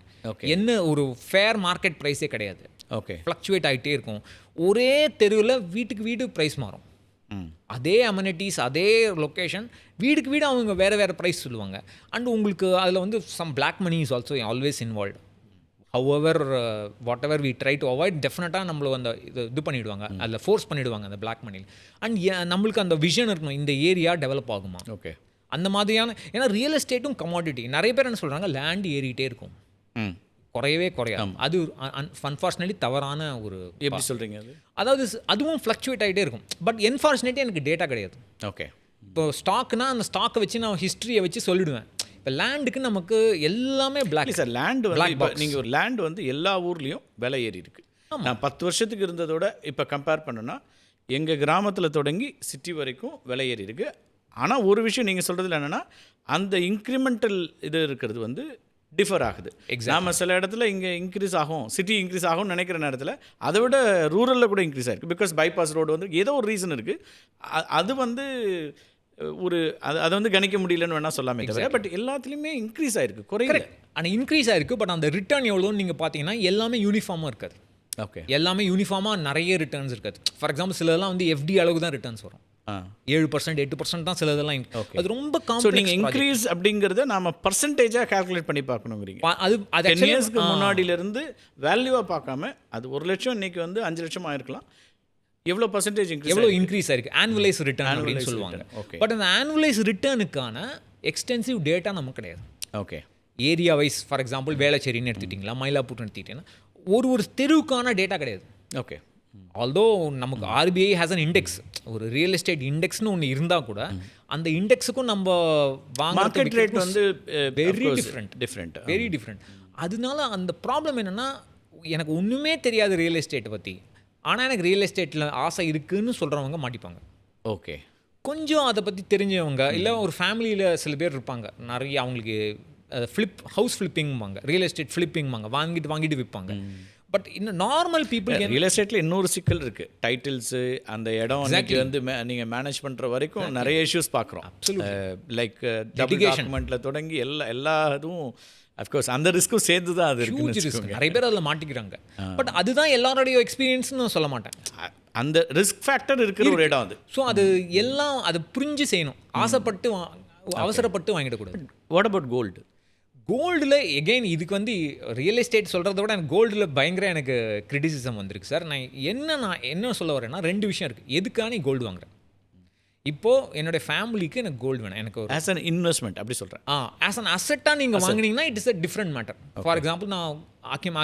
என்ன ஒரு ஃபேர் மார்க்கெட் ப்ரைஸே கிடையாது. ஓகே, ஃப்ளக்சுவேட் ஆகிட்டே இருக்கும். ஒரே தெருவில் வீட்டுக்கு வீடு ப்ரைஸ் மாறும், அதே அமெனிட்டிஸ் அதே லொக்கேஷன், வீடுக்கு வீடு அவங்க வேறு வேறு ப்ரைஸ் சொல்லுவாங்க. அண்ட் உங்களுக்கு அதில் வந்து some black money is also always involved. However whatever we try to avoid, டெஃபினட்டாக நம்மளை அந்த இது பண்ணிவிடுவாங்க, அதில் ஃபோர்ஸ் பண்ணிவிடுவாங்க அந்த பிளாக் மணியில். அண்ட் நம்மளுக்கு அந்த விஷன் இருக்கணும், இந்த ஏரியா டெவலப் ஆகுமா. ஓகே, அந்த மாதிரியான, ஏன்னா ரியல் எஸ்டேட்டும் கமாடிட்டி. நிறைய பேர் என்ன சொல்கிறாங்க, லேண்ட் ஏறிட்டே இருக்கும், குறையவே குறையாது. அது அன்ஃபார்ச்சுனேட்லி தவறான ஒரு, எப்படி சொல்கிறீங்க அது? அதாவது அதுவும் ஃப்ளக்சுவேட் ஆகிட்டே இருக்கும். பட் அன்ஃபார்ச்சுனேட்லி எனக்கு டேட்டா கிடையாது. ஓகே, இப்போ ஸ்டாக்னா அந்த ஸ்டாக்கை வச்சு நான் ஹிஸ்ட்ரியை வச்சு சொல்லிடுவேன். இப்போ லேண்டுக்கு நமக்கு எல்லாமே பிளாக். சார், லேண்டு வந்து நீங்கள் ஒரு லேண்டு வந்து எல்லா ஊர்லேயும் விலை ஏறி இருக்குது. நான் 10 வருஷத்துக்கு இருந்ததோட இப்போ கம்பேர் பண்ணேன்னா எங்கள் கிராமத்தில் தொடங்கி சிட்டி வரைக்கும் விலை ஏறி இருக்குது. ஆனால் ஒரு விஷயம் நீங்கள் சொல்கிறதுல என்னென்னா, அந்த இன்க்ரிமெண்டல் இது இருக்கிறது வந்து டிஃபர் ஆகுது. நாம் சில இடத்துல இங்கே இன்க்ரீஸ் ஆகும், சிட்டி இன்க்ரீஸ் ஆகும்னு நினைக்கிற நேரத்தில் அதை விட ரூரலில் கூட இன்க்ரீஸ் ஆகிருக்கு. பிகாஸ் பைபாஸ் ரோடு வந்து ஏதோ ஒரு ரீசன் இருக்குது. அது வந்து ஒரு அதை வந்து கணிக்க முடியலன்னு வேணால் சொல்லாமே தவிர, பட் எல்லாத்துலேயுமே இன்க்ரீஸ் ஆகிருக்கு, குறையில. ஆனால் இன்க்ரீஸ் ஆகிருக்கு. பட் அந்த ரிட்டர்ன் எவ்வளோன்னு நீங்கள் பார்த்தீங்கன்னா எல்லாமே யூனிஃபார்மாக இருக்காது. ஓகே, எல்லாமே யூனிஃபார்மாக நிறைய ரிட்டர்ன்ஸ் இருக்காது. ஃபார் எக்ஸாம்பிள் சிலதெல்லாம் வந்து எஃப்டி அளவுக்கு தான் ரிட்டர்ன்ஸ் வரும், 7% 8% தான் சிலதெல்லாம். அது ரொம்ப காம்ப்ளெக்ஸ். நீங்கள் இன்க்ரீஸ் அப்படிங்கிறத நாம பர்சன்டேஜாக கால்குலேட் பண்ணி பார்க்கணுங்கிறீங்க. அது 10 இயர்ஸ்க்கு முன்னாடியிலேருந்து வேல்யூவாக பார்க்காம, அது 1 லட்சம் இன்னைக்கு வந்து 5 லட்சம் ஆயிருக்கலாம், எவ்வளோ பர்சன்டேஜ் இன்க்ரீஸ் ஆயிருக்கு, ஆனுவலைஸ் ரிட்டர்ன் அப்படின்னு சொல்லுவாங்க. பட் அந்த ஆனுவலைஸ் ரிட்டர்னுக்கான எக்ஸ்டென்சிவ் டேட்டா நமக்கு கிடையாது. Okay, area wise, for example வேளச்சேரின்னு எடுத்துட்டிங்களா, மயிலாப்பூர்னு எடுத்துக்கிட்டீங்கன்னா ஒரு தெருவுக்கான டேட்டா கிடையாது. ஓகே, ஆல்தோ நமக்கு ஆர்பிஐ ஹேஸ் அன் இண்டெக்ஸ், ஒரு ரியல் எஸ்டேட் இண்டெக்ஸ்னு ஒன்று இருந்தால் கூட அந்த இண்டெக்ஸுக்கும் நம்ம மார்க்கெட் ரேட் வந்து வெரி டிஃப்ரெண்ட். Very different. அதனால அந்த ப்ராப்ளம் என்னென்னா, எனக்கு ஒன்றுமே தெரியாது ரியல் எஸ்டேட்டை பற்றி, ஆனால் எனக்கு ரியல் எஸ்டேட்டில் ஆசை இருக்குதுன்னு சொல்கிறவங்க மாட்டிப்பாங்க. ஓகே, கொஞ்சம் அதை பற்றி தெரிஞ்சவங்க, இல்லை ஒரு ஃபேமிலியில் சில பேர் இருப்பாங்க, நிறைய அவங்களுக்கு ஹவுஸ் ஃப்ளிப்பிங்பாங்க, ரியல் எஸ்டேட் ஃப்ளிப்பிங்பாங்க, வாங்கிட்டு விற்பாங்க. பட் இன்னும் நார்மல் பீப்புள், ரியல் எஸ்டேட்டில் இன்னொரு சிக்கல் இருக்குது. டைட்டில்ஸு, அந்த இடம் வந்து நீங்கள் மேனேஜ் பண்ணுற வரைக்கும் நிறைய இஷ்யூஸ் பார்க்குறோம். லைக் டபுள் டாக்குமெண்ட்டில் தொடங்கி எல்லா இதுவும் அஃப்கோர்ஸ் அந்த ரிஸ்க்கும் சேர்ந்து தான் அது இருக்கு. நிறைய பேர் அதில் மாட்டிக்கிறாங்க. பட் அதுதான் எல்லாரோடைய எக்ஸ்பீரியன்ஸ்னு சொல்ல மாட்டேன், அந்த ரிஸ்க் ஃபேக்டர் இருக்கிற ஒரு இடம் அது. ஸோ அது எல்லாம் அதை புரிஞ்சு செய்யணும், ஆசைப்பட்டு அவசரப்பட்டு வாங்கிடக்கூடாது. What about gold? கோல்டில் எகெயின் இதுக்கு வந்து ரியல் எஸ்டேட் சொல்கிறத விட எனக்கு கோல்டில் பயங்கர எனக்கு கிரிட்டிசிசம் வந்திருக்கு சார். நான் என்ன சொல்ல வரேன்னா, 2 விஷயம் இருக்குது. எதுக்காக நீ கோல்டு வாங்குறேன், இப்போது என்னுடைய ஃபேமிலிக்கு எனக்கு கோல்டு வேணும். எனக்கு ஒரு ஆஸ் அன் இன்வெஸ்ட்மெண்ட் அப்படி சொல்கிறேன். ஆஸ் அன் அசெட்டாக நீங்கள் வாங்கினீங்கன்னா it is a different matter. For example நான்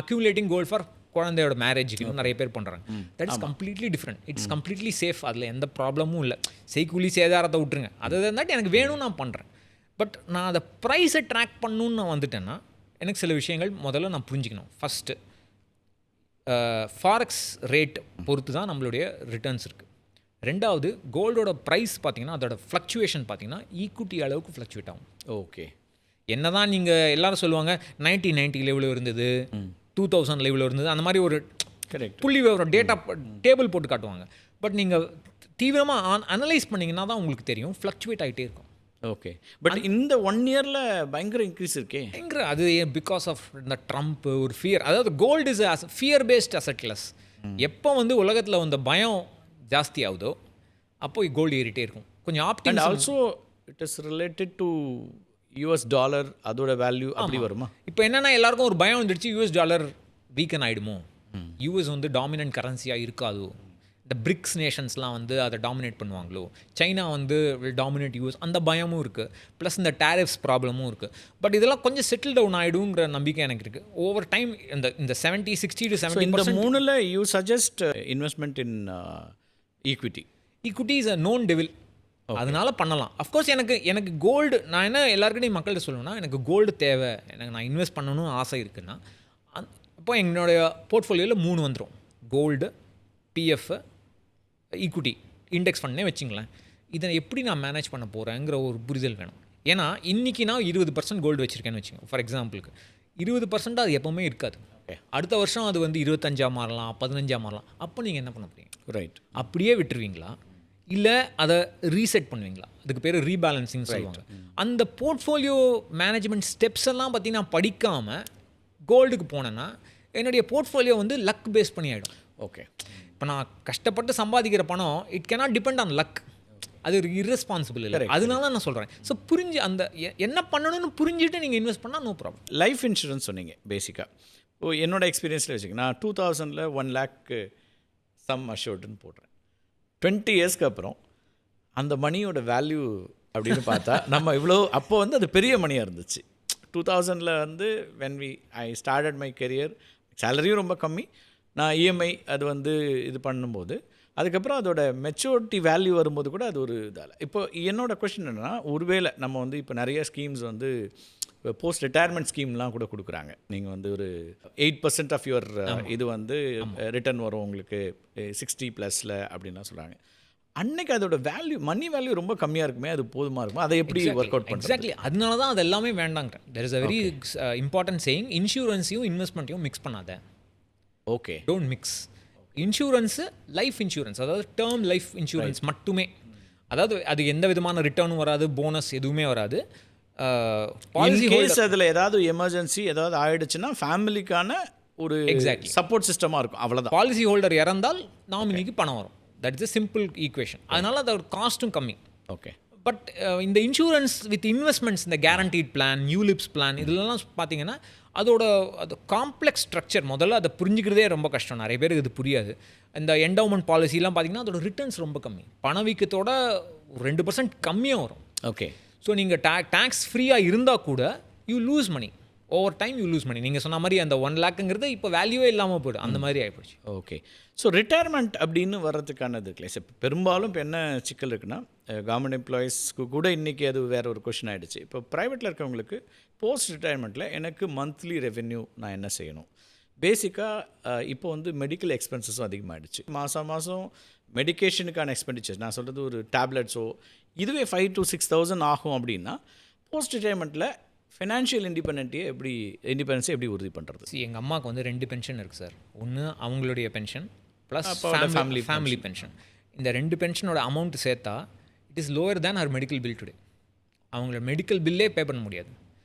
அக்யூமுலேட்டிங் கோல்டு ஃபார் குழந்தையோட மேரேஜுக்கு நிறைய பேர் பண்ணுறாங்க. That is completely different. It's completely safe. அதில் எந்த ப்ராப்ளமும் இல்லை. செய்கூலி சேதாரத்தை விட்டுருங்க. அது இருந்தாட்டி எனக்கு வேணும் நான் பண்ணுறேன். பட் நான் அதை ப்ரைஸை ட்ராக் பண்ணணுன்னு நான் வந்துட்டேன்னா எனக்கு சில விஷயங்கள் முதல்ல நான் புரிஞ்சுக்கணும். ஃபஸ்ட்டு ஃபாரெக்ஸ் ரேட் பொறுத்து தான் நம்மளுடைய ரிட்டர்ன்ஸ் இருக்குது. ரெண்டாவது கோல்டோட ப்ரைஸ் பார்த்தீங்கன்னா அதோட ஃப்ளக்சுவேஷன் பார்த்தீங்கன்னா ஈக்விட்டி அளவுக்கு ஃப்ளக்சுவேட் ஆகும். ஓகே. என்ன தான் நீங்கள் எல்லோரும் சொல்லுவாங்க 1990 லெவலில் இருந்தது, 2000 லெவலில் இருந்தது, அந்த மாதிரி ஒரு கரெக்ட் புள்ளி விவரம் டேட்டா டேபிள் போட்டு காட்டுவாங்க. பட் நீங்கள் தீவிரமாக அனலைஸ் பண்ணிங்கன்னா தான் உங்களுக்கு தெரியும் ஃப்ளக்சுவேட் ஆகிட்டே இருக்கும். ஓகே. பட் இந்த 1 இயரில் பயங்கர இன்க்ரீஸ் இருக்கே. பயங்கர அது பிகாஸ் ஆஃப் இந்த ட்ரம்ப் ஒரு ஃபியர். அதாவது கோல்டு இஸ் ஃபியர் பேஸ்ட் அசெட்லெஸ். எப்போ வந்து உலகத்தில் வந்து பயம் ஜாஸ்தி ஆகுதோ அப்போ கோல்டு ஏறிட்டே இருக்கும். கொஞ்சம் and also it is related to US dollar, அதோட வேல்யூ அப்படி வருமா? இப்போ என்னென்னா எல்லாருக்கும் ஒரு பயம் வந்துடுச்சு, யூஎஸ் டாலர் வீக்கன் ஆகிடுமோ, யூஎஸ் வந்து டாமினன்ட் கரன்சியாக இருக்காதோ, இந்த பிரிக்ஸ் நேஷன்ஸ்லாம் வந்து அதை டாமினேட் பண்ணுவாங்களோ, சைனா வந்து வில் டாமினேட் யூஎஸ், அந்த பயமும் இருக்குது. ப்ளஸ் இந்த டேரிஃப்ஸ் ப்ராப்ளமும் இருக்குது. பட் இதெல்லாம் கொஞ்சம் செட்டில் டவுன் ஆகிடுங்கிற நம்பிக்கை எனக்கு இருக்குது. ஓவர் டைம் இந்த 60 to 70% இந்த மூணில் you suggest investment in equity. Equity is a known devil. அதனால பண்ணலாம். அஃப்கோர்ஸ் எனக்கு கோல்டு, நான் என்ன எல்லாருக்கிட்டையும் மக்கள்கிட்ட சொல்லணும்னா எனக்கு கோல்டு தேவை, எனக்கு நான் இன்வெஸ்ட் பண்ணணும்னு ஆசை இருக்குன்னா அப்போ என்னுடைய போர்ட்ஃபோலியோவில் 3 வந்துடும். கோல்டு, பிஎஃப், ஈக்விட்டி, இண்டெக்ஸ் ஃபண்டே வச்சுங்களேன். இதை எப்படி நான் மேனேஜ் பண்ண போகிறேங்கிற ஒரு புரிதல் வேணும். ஏன்னா இன்றைக்கி நான் 20% கோல்டு வச்சுருக்கேன்னு வச்சுக்கோங்க. ஃபார் எக்ஸாம்பிளுக்கு 20% அது எப்போவுமே இருக்காது. அடுத்த வருஷம் அது வந்து 25 மாறலாம், 15 மாறலாம். அப்போ நீங்கள் என்ன பண்ண போறீங்க? ரைட். அப்படியே விட்டுருவீங்களா, இல்லை அதை ரீசெட் பண்ணுவீங்களா? அதுக்கு பேர் ரீபேலன்சிங் சொல்லுவாங்க. அந்த போர்ட்ஃபோலியோ மேனேஜ்மெண்ட் ஸ்டெப்ஸ் எல்லாம் பற்றி நான் படிக்காமல் கோல்டுக்கு போனேன்னா என்னுடைய போர்ட்ஃபோலியோ வந்து லக் பேஸ் பண்ணி ஆகிடும். ஓகே. இப்போ நான் கஷ்டப்பட்டு சம்பாதிக்கிற பணம் it cannot depend on luck. அது ஒரு irresponsible இல்லை. அதனால நான் சொல்கிறேன். ஸோ புரிஞ்சு அந்த என்ன பண்ணணும்னு புரிஞ்சுட்டு நீங்கள் இன்வெஸ்ட் பண்ணால் நோ ப்ராப்ளம். லைஃப் இன்சூரன்ஸ் சொன்னீங்க பேசிக்காக. ஓ, என்னோட எக்ஸ்பீரியன்ஸில் வச்சுக்கோங்க, நான் 2000 1 lakh சம் அஷ்யூர்டுன்னு போடுறேன். 20 இயர்ஸ்க்கு அப்புறம் அந்த மணியோட வேல்யூ அப்படின்னு பார்த்தா நம்ம இவ்வளோ அப்போ வந்து அது பெரிய மணியாக இருந்துச்சு. 2000 வந்து when I started my career, சேலரியும் ரொம்ப கம்மி, நான் இஎம்ஐ அது வந்து இது பண்ணும்போது அதுக்கப்புறம் அதோட மெச்சூரிட்டி வேல்யூ வரும்போது கூட அது ஒரு இதால். இப்போ என்னோட கொஷின் என்னென்னா, ஒருவேளை நம்ம வந்து இப்போ நிறைய ஸ்கீம்ஸ் வந்து போஸ்ட் ரிட்டையர்மெண்ட் ஸ்கீம்லாம் கூட கொடுக்குறாங்க. நீங்கள் வந்து ஒரு 8% ஆஃப் யுவர் இது வந்து ரிட்டர்ன் வரும் உங்களுக்கு 60+ அப்படின்லாம் சொல்கிறாங்க. அன்னைக்கு அதோட வேல்யூ, மணி வேல்யூ ரொம்ப கம்மியாக இருக்குமே, அது போதுமா இருக்குமா? அதை எப்படி ஒர்க் அவுட் பண்ணுறது? எக்ஸாக்ட்லி, அதனால தான் அது எல்லாமே வேண்டாங்க. There is a very important saying, இன்சூரன்ஸையும் இன்வெஸ்ட்மெண்ட்டையும் மிக்ஸ் பண்ணாத. Okay, don't mix. Insurance life insurance, அதாவது டேர்ம் லைஃப் இன்சூரன்ஸ் மட்டுமே. அதாவது அது எந்த விதமான ரிட்டர்னும் வராது, போனஸ் எதுவுமே வராது. கேஸ் அதில் ஏதாவது எமர்ஜென்சி ஏதாவது ஆயிடுச்சுன்னா ஃபேமிலிக்கான ஒரு சப்போர்ட் சிஸ்டமாக இருக்கும், அவ்வளோதான். பாலிசி ஹோல்டர் இறந்தால் நாமினிக்கு பணம் வரும். That is a simple equation. அதனால் அதோட காஸ்ட்டும் கம்மி. ஓகே. பட் இந்த இன்சூரன்ஸ் வித் இன்வெஸ்ட்மெண்ட்ஸ், இந்த கேரண்டீட் பிளான், யூலிப்ஸ் பிளான், இதெல்லாம் பார்த்தீங்கன்னா அதோட அது காம்ப்ளெக்ஸ் ஸ்ட்ரக்சர். முதல்ல அதை புரிஞ்சுக்கிறதே ரொம்ப கஷ்டம், நிறைய பேருக்கு இது புரியாது. இந்த என்டவுமெண்ட் பாலிசிலாம் பார்த்தீங்கன்னா அதோட ரிட்டர்ன்ஸ் ரொம்ப கம்மி, பணவீக்கத்தோட 2% கம்மியாக வரும். ஓகே. ஸோ நீங்கள் டேக்ஸ் ஃப்ரீயாக இருந்தால் கூட you lose money, over time you lose money. நீங்கள் சொன்ன மாதிரி அந்த 1 lakhங்கிறது இப்போ வேல்யூவே இல்லாமல் போய்டும், அந்த மாதிரி ஆகிப்போச்சு. ஓகே. ஸோ ரிட்டையர்மெண்ட் அப்படின்னு வர்றதுக்கானது கிளேஸ் இப்போ பெரும்பாலும் இப்போ என்ன சிக்கல் இருக்குன்னா, கவர்மெண்ட் எம்ப்ளாயீஸ்க்கு கூட இன்றைக்கி அது வேறு ஒரு கொஷின் ஆகிடுச்சு. இப்போ ப்ரைவேட்டில் இருக்கவங்களுக்கு போஸ்ட் ரிட்டையர்மெண்ட்டில் எனக்கு மந்த்லி ரெவென்யூ நான் என்ன செய்யணும்? பேசிக்காக இப்போ வந்து மெடிக்கல் எக்ஸ்பென்சஸும் அதிகமாகிடுச்சு. மாதம் மெடிக்கேஷனுக்கான எக்ஸ்பெண்டிச்சர்ஸ், நான் சொல்கிறது ஒரு டேப்லெட்ஸோ இதுவே 5,000 to 6,000 ஆகும். அப்படின்னா போஸ்ட் ரிட்டையர்மெண்ட்டில் ஃபினான்ஷியல் இண்டிபெண்டன்ஸை எப்படி உறுதி பண்ணுறது? எங்கள் அம்மாவுக்கு வந்து 2 பென்ஷன் இருக்குது சார். ஒன்று அவங்களுடைய பென்ஷன் ப்ளஸ் ஃபேமிலி பென்ஷன். இந்த 2 பென்ஷனோட அமௌண்ட் சேர்த்தா it is lower than her medical bill today. அவங்களோட மெடிக்கல் பில்லே பே பண்ண முடியாது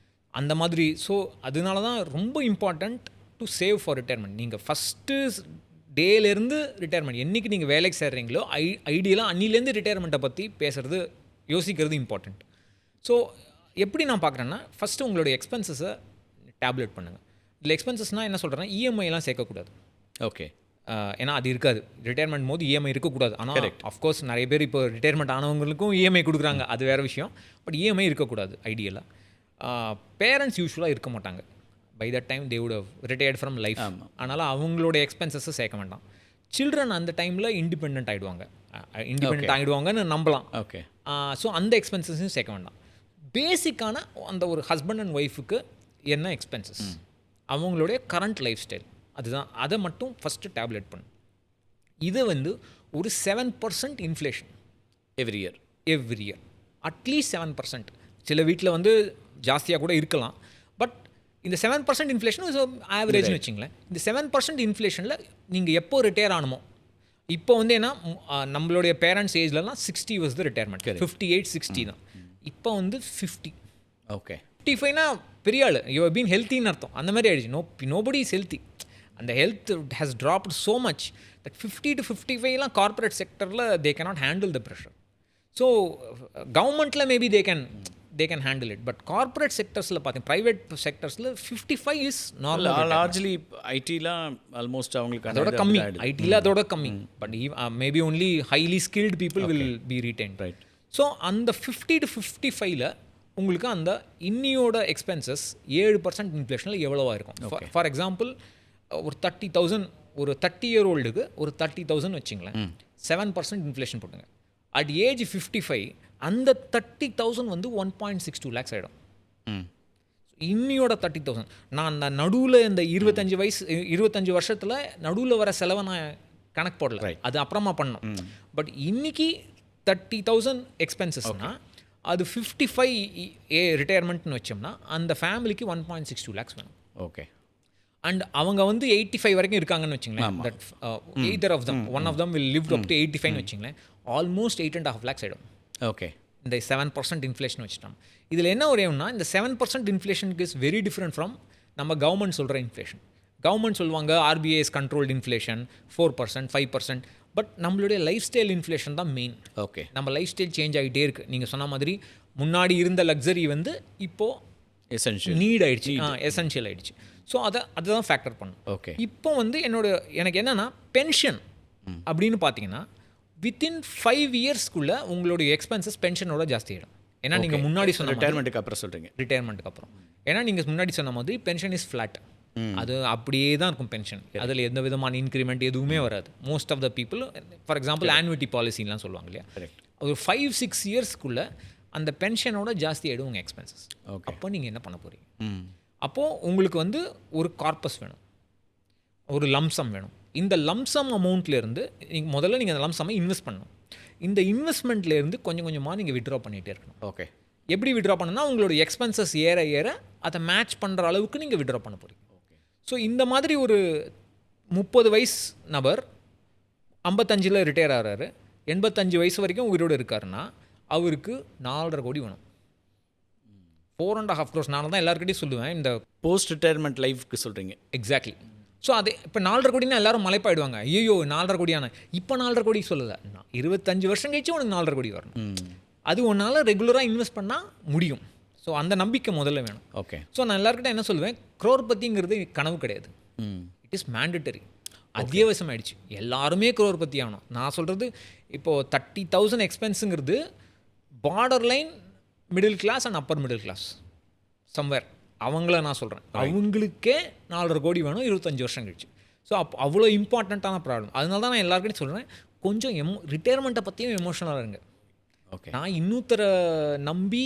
அந்த மாதிரி. ஸோ அதனால தான் ரொம்ப important to save for retirement. நீங்கள் ஃபஸ்ட்டு டேலேருந்து ரிட்டையர்மெண்ட் என்றைக்கு நீங்கள் வேலைக்கு சேர்றீங்களோ ஐடியலாக அன்னிலேருந்து ரிட்டையர்மெண்ட்டை பற்றி பேசுகிறது, யோசிக்கிறது இம்பார்ட்டண்ட். ஸோ எப்படி நான் பார்க்குறேன்னா, ஃபஸ்ட்டு உங்களுடைய எக்ஸ்பென்சஸை டேப்லெட் பண்ணுங்கள். இதில் எக்ஸ்பென்சஸ்னால் என்ன சொல்கிறேன்னா, இஎம்ஐலாம் சேர்க்கக்கூடாது. ஓகே. ஏன்னா அது இருக்காது. ரிட்டையர்மெண்ட் போது இஎம்ஐ இருக்கக்கூடாது. ஆனால் அஃப்கோர்ஸ் நிறைய பேர் இப்போ ரிட்டையர்மெண்ட் ஆனவங்களுக்கும் இஎம்ஐ கொடுக்குறாங்க, அது வேறு விஷயம். பட் இஎம்ஐ இருக்கக்கூடாது ஐடியலாக. பேரண்ட்ஸ் யூஸ்வலாக இருக்க மாட்டாங்க. By that time they would have retired from life. அதனால் அவங்களோட எக்ஸ்பென்சஸை சேர்க்க வேண்டாம். சில்ட்ரன் அந்த டைமில் இண்டிபெண்ட் ஆகிடுவாங்க, ஆகிடுவாங்கன்னு நம்பலாம். ஓகே. ஸோ அந்த எக்ஸ்பென்சஸையும் சேர்க்க வேண்டாம். பேசிக்கான அந்த ஒரு ஹஸ்பண்ட் அண்ட் ஒய்ஃபுக்கு என்ன எக்ஸ்பென்சஸ், அவங்களுடைய கரண்ட் லைஃப் ஸ்டைல், அதுதான். அதை மட்டும் ஃபஸ்ட்டு டேப்லெட் பண்ணும். இது ஒரு 7% இன்ஃப்ளேஷன் எவ்ரி இயர் அட்லீஸ்ட் 7%. சில வீட்டில் ஜாஸ்தியாக கூட இருக்கலாம். பட் இந்த 7% இன்ஃப்ளேஷன் ஆவரேஜ்னு வச்சிங்களேன். இந்த 7% இன்ஃப்ளேஷனில் நீங்கள் எப்போ ரிட்டையர் ஆனமோ, இப்போ ஏன்னா நம்மளுடைய பேரண்ட்ஸ் ஏஜ்லலாம் 60 வாஸ் த ரிட்டையர்மெண்ட், 58, 60 தான். இப்போ 50. ஓகே. 55னா பெரிய ஆள், யூ ஹவ் பீன் ஹெல்த்தின்னு அர்த்தம். அந்த மாதிரி ஆயிடுச்சு. Nobody is healthy. அந்த health has dropped so much that 50 to 55லாம் கார்பரேட் செக்டரில் they cannot handle the pressure. So கவர்மெண்ட்டில் maybe they can handle it. But corporate செக்டர்ஸில் பார்த்தீங்க, ப்ரைவேட் செக்டர்ஸில் 55 இஸ் நார்மல். லார்ஜ்லி ஐடிலாம் ஆல்மோஸ்ட் அவங்களுக்கு அதோட கம்மி, ஐடியில் அதோட கம்மி. But maybe only highly skilled people will be retained. Right. So அந்த 50 to 55ல் உங்களுக்கு அந்த இன்னியோட எக்ஸ்பென்சஸ் 7% இன்ஃப்ளேஷனில் எவ்வளோவா இருக்கும்? ஃபார் எக்ஸாம்பிள், ஒரு 30,000 ஒரு 30-year-oldக்கு ஒரு 30,000 வச்சிங்களேன். 7% இன்ஃப்ளேஷன் போட்டுங்க. அட் ஏஜ் 55 அந்த 30,000 1.62 lakhs ஆகிடும். இன்னியோட 30,000. நான் அந்த நடுவில் இந்த 25 வருஷத்தில் நடுவில் வர செலவை நான் கணக்கு போடல, அது அப்புறமா பண்ணோம். பட் இன்னைக்கு 30,000 எக்ஸ்பென்சஸ்னால் அது 55 ரிட்டையர்மெண்ட்னு வச்சோம்னா அந்த ஃபேமிலிக்கு 1.62 lakhs வேணும். ஓகே. அண்ட் அவங்க 85 வரைக்கும் இருக்காங்கன்னு வச்சுங்களேன். That either of them, one of them will live up to 85 வச்சுங்களேன். ஆல்மோஸ்ட் 8.5 lakhs ஆகிடும். ஓகே. இந்த 7% இன்ஃப்ளேஷன் வச்சுட்டோம். இதில் என்ன ஒரேன்னா, இந்த 7% இன்ஃப்ளேஷனுக்கு இஸ் வெரி டிஃப்ரெண்ட் ஃப்ரம் நம்ம கவர்மெண்ட் சொல்கிற இன்ஃப்ளேஷன். கவர்மெண்ட் சொல்லுவாங்க RBI is controlled inflation 4%, 5%. But நம்மளுடைய லைஃப் ஸ்டைல் இன்ஃப்ளேஷன் தான் மெயின். ஓகே. நம்ம லைஃப் ஸ்டைல் சேஞ்ச் ஆகிட்டே இருக்குது. நீங்கள் சொன்ன மாதிரி முன்னாடி இருந்த லக்ஸரி இப்போது எசென்ஷியல் நீட் ஆகிடுச்சு, எசென்ஷியல் ஆகிடுச்சு. ஸோ அதுதான் ஃபேக்டர் பண்ணும். ஓகே. இப்போ எனக்கு என்னென்னா, பென்ஷன் அப்படின்னு பார்த்தீங்கன்னா வித்தின் 5 இயர்ஸ்க்குள்ளே உங்களுடைய எக்ஸ்பென்சஸ் பென்ஷனோட ஜாஸ்தி ஆகிடும். ஏன்னா நீங்கள் முன்னாடி சொன்ன ரிட்டையர்மெண்ட்டுக்கு அப்புறம் சொல்கிறீங்க. ரிட்டையர்மெண்ட்டுக்கு அப்புறம் ஏன்னா நீங்கள் முன்னாடி சொன்ன மாதிரி பென்ஷன் இஸ் ஃப்ளாட். அது அப்படியே தான் இருக்கும் பென்ஷன். அதில் எந்த விதமான இன்க்ரிமெண்ட் எதுவுமே வராது. Most of the people, for example annuity பாலிசிலாம் சொல்லுவாங்க இல்லையா, ஒரு 5-6 இயர்ஸ்க்குள்ளே அந்த பென்ஷனோட ஜாஸ்தி ஆகிடும் உங்கள் எக்ஸ்பென்சஸ். அப்போ நீங்கள் என்ன பண்ண போகிறீங்க? அப்போது உங்களுக்கு ஒரு கார்பஸ் வேணும், ஒரு லம்சம் வேணும். இந்த லம்சம் அமௌண்ட்லேருந்து முதல்ல நீங்கள் அந்த லம்சம்மை இன்வெஸ்ட் பண்ணணும். இந்த இன்வெஸ்ட்மெண்ட்லேருந்து கொஞ்சம் கொஞ்சமாக நீங்கள் விட்ரா பண்ணிகிட்டே இருக்கணும். ஓகே. எப்படி விட்ரா பண்ணணும்னா, உங்களோட எக்ஸ்பென்சஸ் ஏற ஏற அதை மேட்ச் பண்ணுற அளவுக்கு நீங்கள் விட்ரா பண்ண போகிறீங்க. ஸோ இந்த மாதிரி ஒரு 30 வயசு நபர் 55 ரிட்டையர் ஆகிறாரு, 85 வயசு வரைக்கும் உயிரோடு இருக்காருன்னா அவருக்கு 4.5 கோடி வேணும். 4.5 crores. நான் தான் எல்லாருக்கிட்டையும் சொல்லுவேன், இந்த போஸ்ட் ரிட்டையர்மெண்ட் லைஃப்க்கு சொல்கிறீங்க. எக்ஸாக்ட்லி. ஸோ அது இப்போ 4.5 கோடினா எல்லாரும் மலைப்பாயிடுவாங்க. ஐயோ 4.5 கோடியான, இப்போ 4.5 கோடி சொல்லலை, 25 வருஷம் கழிச்சு உனக்கு 4.5 கோடி வரணும். அது ஒன்றால் ரெகுலராக இன்வெஸ்ட் பண்ணால் முடியும். ஸோ அந்த நம்பிக்கை முதல்ல வேணும். ஓகே. ஸோ நான் எல்லாருக்கிட்ட என்ன சொல்லுவேன், க்ரோர்பதிங்கிறது கனவு கிடையாது, இட் இஸ் மேண்டட்டரி, அத்தியாவசியம் ஆகிடுச்சு. எல்லாருமே க்ரோர்பதி ஆகணும். நான் சொல்கிறது இப்போது 30,000 எக்ஸ்பென்ஸுங்கிறது border line middle class and upper middle class somewhere, அவங்கள நான் சொல்கிறேன். அவங்களுக்கே 4.5 கோடி வேணும் 25 வருஷம் கழிச்சு. ஸோ அவ்வளோ இம்பார்ட்டண்ட்டான ப்ராப்ளம். அதனால தான் நான் எல்லாருக்கிட்டையும் சொல்கிறேன், கொஞ்சம் ரிட்டையர்மெண்ட்டை பற்றியும் எமோஷனலாக இருங்க. ஓகே. நான் இன்னொருத்தரை நம்பி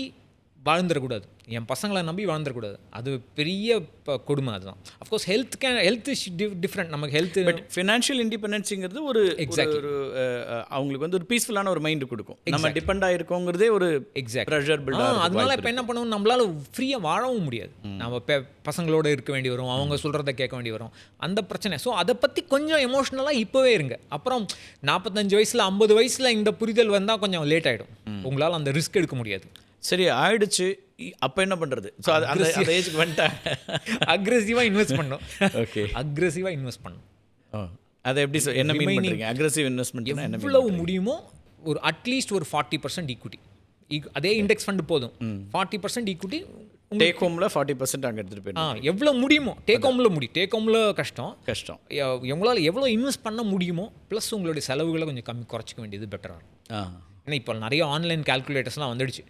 வாழ்ந்துடக்கூடாது, என் பசங்களை நம்பி வாழ்ந்துடக்கூடாது. அது பெரிய கொடுமை. அதுதான். Of course health is different. நமக்கு ஹெல்த், பட் ஃபினான்ஷியல் இண்டிபெண்டன்ஸுங்கிறது ஒரு அவங்களுக்கு ஒரு பீஸ்ஃபுல்லான ஒரு மைண்டு கொடுக்கும். நம்ம டிபெண்ட் ஆகிருக்கோங்கிறதே ஒரு ப்ரெஷர் பில்ட் ஆகும். அதனால இப்போ என்ன பண்ணுவோம், நம்மளால் ஃப்ரீயாக வாழவும் முடியாது. நம்ம பசங்களோடு இருக்க வேண்டி வரும், அவங்க சொல்கிறத கேட்க வேண்டி வரும், அந்த பிரச்சனை. ஸோ அதை பற்றி கொஞ்சம் எமோஷ்னலாக இப்போவே இருங்க. அப்புறம் 45 வயசில் 50 வயசில் இந்த புரிதல் வந்தால் கொஞ்சம் லேட் ஆகிடும். உங்களால் அந்த ரிஸ்க் எடுக்க முடியாது. சரி ஆயிடுச்சு, அப்போ என்ன பண்ணுறது? ஸோ அந்த ஏஜுக்கு வந்துட்டேன், அக்ரெசிவாக இன்வெஸ்ட் பண்ணணும். ஓகே. அக்ரெசிவாக இன்வெஸ்ட் பண்ணணும். அதை எப்படி என்ன மீன் பண்ணுறீங்க? அக்ரெசிவ் இன்வெஸ்ட்மெண்ட் எவ்வளவு முடியுமோ ஒரு அட்லீஸ்ட் ஒரு 40% ஈக்விட்டி. அதே இண்டெக்ஸ் ஃபண்டு போதும். 40% ஈக்விட்டி டேக் ஹோமில் 40% அங்கே எடுத்துகிட்டு போயிடும். எவ்வளோ முடியுமோ டேக் ஹோமில் கஷ்டம். எங்களால் எவ்வளோ இன்வெஸ்ட் பண்ண முடியுமோ ப்ளஸ் உங்களுடைய செலவுகளை கொஞ்சம் குறைச்சிக்க வேண்டியது பெட்டராக இருக்கும். ஏன்னா இப்போ நிறைய ஆன்லைன் கால்குலேட்டர்ஸ்லாம் வந்துடுச்சு.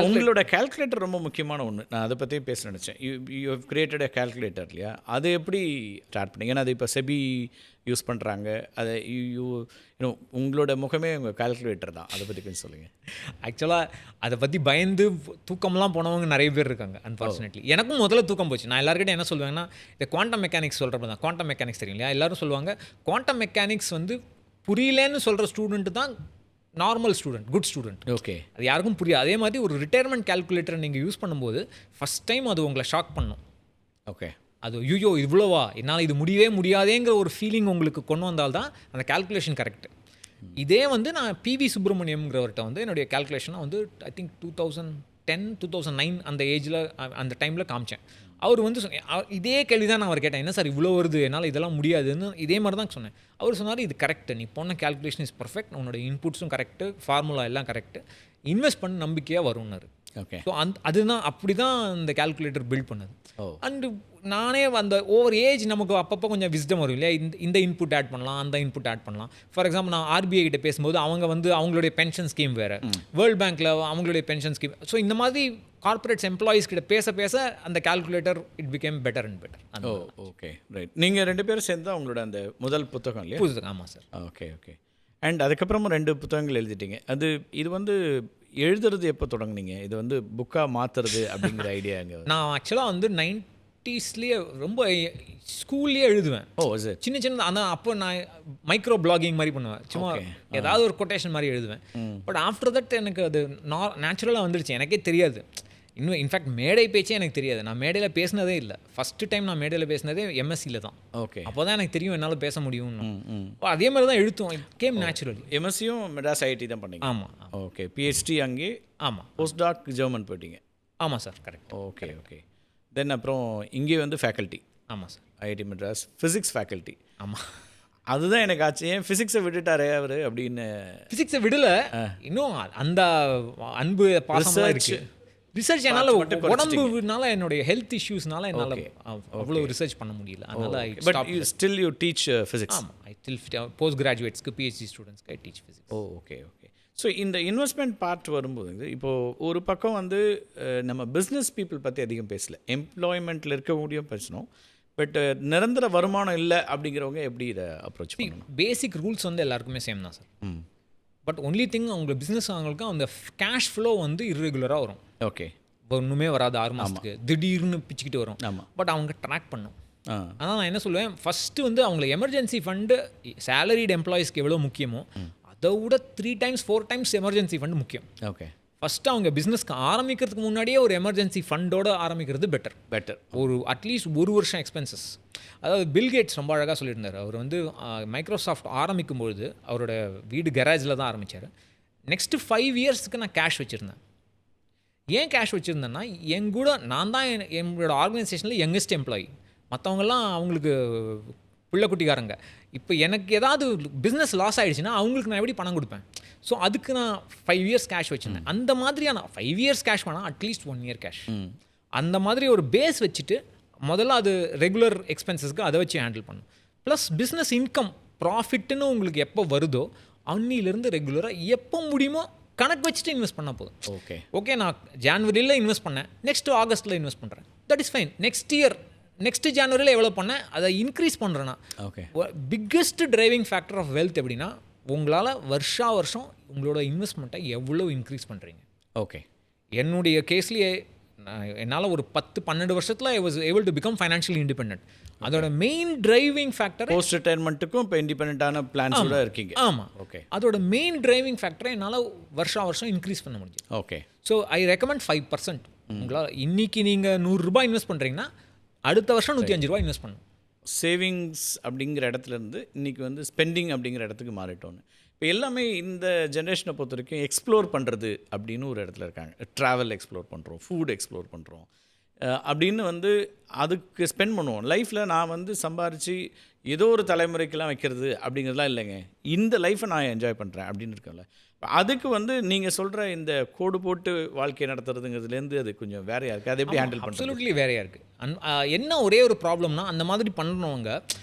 உங்களோட கால்குலேட்டர் ரொம்ப முக்கியமான ஒன்று. நான் அதை பற்றி பேச நினச்சேன். You have created a calculator இல்லையா? அது எப்படி ஸ்டார்ட் பண்ணீங்க? ஏன்னா அது இப்போ செபி யூஸ் பண்ணுறாங்க. அதை உங்களோட முகமே உங்கள் கால்குலேட்டர் தான். அதை பற்றி கொஞ்சம் சொல்லுங்கள். ஆக்சுவலாக அதை பற்றி பயந்து தூக்கம்லாம் போனவங்க நிறைய பேர் இருக்காங்க. அன்ஃபார்ச்சுனேட்லி எனக்கும் முதல்ல தூக்கம் போச்சு. நான் எல்லாருக்கிட்டையும் என்ன சொல்லுவேன்னா, இந்த குவாண்டம் மெக்கானிக்ஸ் சொல்கிறப்ப தான், குவாண்டம் மெக்கானிக்ஸ் தெரியும் இல்லையா? எல்லோரும் சொல்லுவாங்க குவாண்டம் மெக்கானிக்ஸ் வந்து புரியலன்னு சொல்கிற ஸ்டூடெண்ட்டு தான் normal student, good student. Okay, அது யாருக்கும் புரியாது. அதே மாதிரி ஒரு ரிட்டையர்மெண்ட் கால்குலேட்டரை நீங்கள் யூஸ் பண்ணும்போது ஃபஸ்ட் டைம் அது உங்களை ஷாக் பண்ணும். ஓகே, அது ஐயோ இவ்வளோவா, என்னால் இது முடியவே முடியாதேங்கிற ஒரு ஃபீலிங் உங்களுக்கு கொண்டு வந்தால்தான் அந்த கால்குலேஷன் கரெக்ட். இதே வந்து நான் பிவி சுப்ரமணியம்ங்கிறவர்கிட்ட வந்து என்னுடைய கால்குலேஷனாக வந்து ஐ திங்க் 2010, 2009 அந்த ஏஜில் அந்த டைமில் காமிச்சேன். அவர் வந்து இதே கேள்வி தான் நான் அவர் கேட்டேன், என்ன சார் இவ்வளோ வருது, என்னால் இதெல்லாம் முடியாதுன்னு இதே மாதிரி தான் சொன்னேன். அவர் சொன்னார் இது கரெக்டு, நீ போன கால்குலேஷன் இஸ் பர்ஃபெக்ட், உன்னோட இன்புட்ஸும் கரெக்டு, ஃபார்முலா எல்லாம் கரெக்டு, இன்வெஸ்ட் பண்ண நம்பிக்கையாக வரும்னாரு. ஓகே, ஸோ அதுதான் அப்படி தான் இந்த கால்குலேட்டர் பில்ட் பண்ணது. அண்டு நானே அந்த ஓவர் ஏஜ் நமக்கு அப்பப்போ கொஞ்சம் விஸ்டம் வரும் இல்லையா? இந்த இன்புட் ஆட் பண்ணலாம், அந்த இன்புட் ஆட் பண்ணலாம். ஃபார் எக்ஸாம்பிள் நான் ஆர்பிஐ கிட்ட பேசும்போது அவங்க வந்து அவங்களுடைய பென்ஷன் ஸ்கீம் வேறு, வேர்ல்ட் பேங்க்கில் அவங்களுடைய பென்ஷன் ஸ்கீம். ஸோ இந்த மாதிரி கார்பரேட்ஸ் எம்ப்ளாயீஸ் கிட்ட பேச பேச அந்த calculator it became better and better. Okay, right. நீங்கள் 2 பேரும் சேர்ந்து அவங்களோட அந்த முதல் புத்தகம் இல்லையா? புத்தகம், ஆமாம் சார். Okay okay. அண்ட் அதுக்கப்புறமா 2 புத்தகங்கள் எழுதிட்டீங்க. இது வந்து எழுதுறது எப்போ தொடங்குனீங்க? இது வந்து புக்காக மாற்றுறது அப்படிங்கிற ஐடியா எங்கே? நான் ஆக்சுவலாக வந்து 90ஸ்லேயே ரொம்ப ஸ்கூல்லேயே எழுதுவேன். சார், சின்ன ஆனால் அப்போ நான் மைக்ரோ பிளாகிங் மாதிரி பண்ணுவேன். சும்மா ஏதாவது ஒரு கொட்டேஷன் மாதிரி எழுதுவேன். பட் ஆஃப்டர் தட் எனக்கு அது நேச்சுரலாக வந்துடுச்சு, எனக்கே தெரியாது. இன்னும் இன்ஃபேக்ட் மேடை பேச்சே எனக்கு தெரியாது. நான் மேடையில் பேசினதே இல்லை. ஃபஸ்ட்டு டைம் நான் மேடையில் பேசினதே எம்எஸ்சியில் தான். ஓகே, அப்போ தான் எனக்கு தெரியும் என்னால் பேச முடியும்னு. அதே மாதிரி தான் எழுத்தும் கேம் நேச்சுரலி. எம்எஸ்சியும் மெட்ராஸ் ஐஐடி தான் பண்ணீங்க? ஆமாம். ஓகே, பிஹெச்டி அங்கே? ஆமாம். போஸ்ட் டாக் ஜெர்மன் போயிட்டீங்க? ஆமாம் sir, correct. Okay okay. Then அப்புறம் இங்கே வந்து ஃபேக்கல்ட்டி? ஆமாம் sir, IIT Madras physics faculty. ஆமாம். அதுதான் எனக்கு ஆச்சு, ஏன் ஃபிசிக்ஸை விட்டுட்டாரே அவர் அப்படின்னு. ஃபிசிக்ஸை விடலை, இன்னும் அந்த அன்பு பாசமாக இருக்குது. ரிசர்ச் என்னால் உடம்புனால என்னுடைய ஹெல்த் இஷ்யூஸ்னால என்னால் அவ்வளோ ரிசர்ச் பண்ண முடியல. அதனால் but still you teach physics? ஆமாம், ஐ ஸ்டில் போஸ்ட் கிராஜுவேட்ஸ்க்கு பிஹெச்டி ஸ்டூடெண்ட்ஸ்க்கு I teach physics. Okay okay. So இந்த இன்வெஸ்ட்மெண்ட் பார்ட் வரும்போது இப்போது ஒரு பக்கம் வந்து நம்ம பிஸ்னஸ் பீப்புள் பற்றி அதிகம் பேசல, எம்ப்ளாய்மெண்ட்டில் இருக்கக்கூடியும் பேசணும். பட் நிரந்தர வருமானம் இல்லை அப்படிங்கிறவங்க எப்படி இதை அப்ரோச் பண்ணணும்? பேசிக் ரூல்ஸ் வந்து எல்லாருக்குமே சேம் தான் சார். பட் ஒன்லி திங் அவங்க பிஸ்னஸ் அவங்களுக்கு அந்த கேஷ் ஃப்ளோ வந்து இர்ரெகுலராக வரும். ஓகே, ஒன்றுமே வராது 6 மாதத்துக்கு, திடீர்னு பிச்சுக்கிட்டு வரும். ஆமாம். பட் அவங்க ட்ராக் பண்ணும். ஆனால் நான் என்ன சொல்லுவேன், ஃபஸ்ட்டு வந்து அவங்கள எமர்ஜென்சி ஃபண்டு சேலரிடு எம்ப்ளாயீஸ்க்கு எவ்வளோ முக்கியமோ அதை விட 3 times 4 times எமர்ஜென்சி ஃபண்டு முக்கியம். ஓகே, ஃபஸ்ட்டு அவங்க பிஸ்னஸ்க்கு ஆரம்பிக்கிறதுக்கு முன்னாடியே ஒரு எமர்ஜென்சி ஃபண்டோடு ஆரம்பிக்கிறது பெட்டர். ஒரு அட்லீஸ்ட் 1 வருஷம் எக்ஸ்பென்சஸ். அதாவது பில்கேட்ஸ் ரொம்ப அழகாக சொல்லியிருந்தார். அவர் வந்து மைக்ரோசாஃப்ட் ஆரம்பிக்கும்பொழுது அவரோட வீடு கராஜில் தான் ஆரம்பித்தார். நெக்ஸ்ட்டு 5 இயர்ஸ்க்கு நான் கேஷ் வச்சுருந்தேன். ஏன் கேஷ் வச்சுருந்தேன்னா, எங்கூட நான் தான் என்னோட ஆர்கனைசேஷனில் யங்கஸ்ட் எம்ப்ளாயி, மற்றவங்கெல்லாம் அவங்களுக்கு பிள்ளைக்குட்டிக்காரங்க. இப்போ எனக்கு ஏதாவது பிஸ்னஸ் லாஸ் ஆகிடுச்சுன்னா அவங்களுக்கு நான் எப்படி பணம் கொடுப்பேன்? ஸோ அதுக்கு நான் 5 இயர்ஸ் கேஷ் வச்சுருந்தேன். அந்த மாதிரியான 5 இயர்ஸ் கேஷ் வேணால் அட்லீஸ்ட் 1 year கேஷ், அந்த மாதிரி ஒரு பேஸ் வச்சுட்டு முதல்ல அது ரெகுலர் எக்ஸ்பென்சஸ்க்கு அதை வச்சு ஹேண்டில் பண்ணும். ப்ளஸ் பிஸ்னஸ் இன்கம் ப்ராஃபிட்னு உங்களுக்கு எப்போ வருதோ அன்னிலேருந்து ரெகுலராக எப்போ முடியுமோ கணக்கு வச்சுட்டு இன்வெஸ்ட் பண்ணால் போதும். ஓகே, நான் ஜான்வரியில் இன்வெஸ்ட் பண்ணேன், நெக்ஸ்ட்டு ஆகஸ்ட்டில் இன்வெஸ்ட் பண்ணுறேன், தட் இஸ் ஃபைன். நெக்ஸ்ட்டு ஜான்வரியில் எவ்வளோ பண்ணேன் அதை இன்க்ரீஸ் பண்ணுறேன்னா. Okay, biggest driving factor of wealth எப்படின்னா, உங்களால் வருஷம் உங்களோட இன்வெஸ்ட்மெண்ட்டை எவ்வளோ இன்க்ரீஸ் பண்ணுறீங்க. ஓகே, என்னுடைய கேஸ்லேயே என்னால் ஒரு 10-12 வருஷத்தில் I was able to become financially independent. அதோட மெயின் டிரைவிங் ஃபேக்டர் போஸ்ட் ரிட்டையர்மெண்ட்டுக்கும் இப்போ இண்டிபெண்டான பிளான்ஸோட இருக்கீங்க. ஆமாம். ஓகே, அதோட மெயின் டிரைவிங் ஃபேக்டரை என்னால் வருஷம் இன்க்ரீஸ் பண்ண முடியும். Okay, so I recommend 5%. உங்களால் இன்றைக்கி நீங்கள் 100 ரூபாய் இன்வெஸ்ட் பண்ணுறீங்கன்னா அடுத்த வருஷம் 105 ரூபாய் இன்வெஸ்ட் பண்ணணும். சேவிங்ஸ் அப்படிங்கிற இடத்துலேருந்து இன்றைக்கி வந்து ஸ்பெண்டிங் அப்படிங்கிற இடத்துக்கு மாறிட்டோன்னு. இப்போ எல்லாமே இந்த ஜென்ரேஷனை பொறுத்த வரைக்கும் எக்ஸ்ப்ளோர் பண்ணுறது அப்படின்னு ஒரு இடத்துல இருக்காங்க. ட்ராவல் எக்ஸ்ப்ளோர் பண்ணுறோம், ஃபுட் எக்ஸ்ப்ளோர் பண்ணுறோம், அப்படின்னு வந்து அதுக்கு ஸ்பெண்ட் பண்ணுவோம். லைஃப்பில் நான் வந்து சம்பாரித்து ஏதோ ஒரு தலைமுறைக்கெல்லாம் வைக்கிறது அப்படிங்கிறதுலாம் இல்லைங்க. இந்த லைஃப்பை நான் என்ஜாய் பண்ணுறேன் அப்படின்னு இருக்கேன்ல. அதுக்கு வந்து நீங்கள் சொல்கிற இந்த கோடு போட்டு வாழ்க்கையை நடத்துறதுங்கிறதுலேருந்து அது கொஞ்சம் வேறையாக இருக்குது. அது எப்படி ஹேண்டில் பண்ணுறது? அப்சல்யூட்லி வேறையாக இருக்குது. என்ன ஒரே ஒரு ப்ராப்ளம்னா, அந்த மாதிரி பண்ணுறவங்க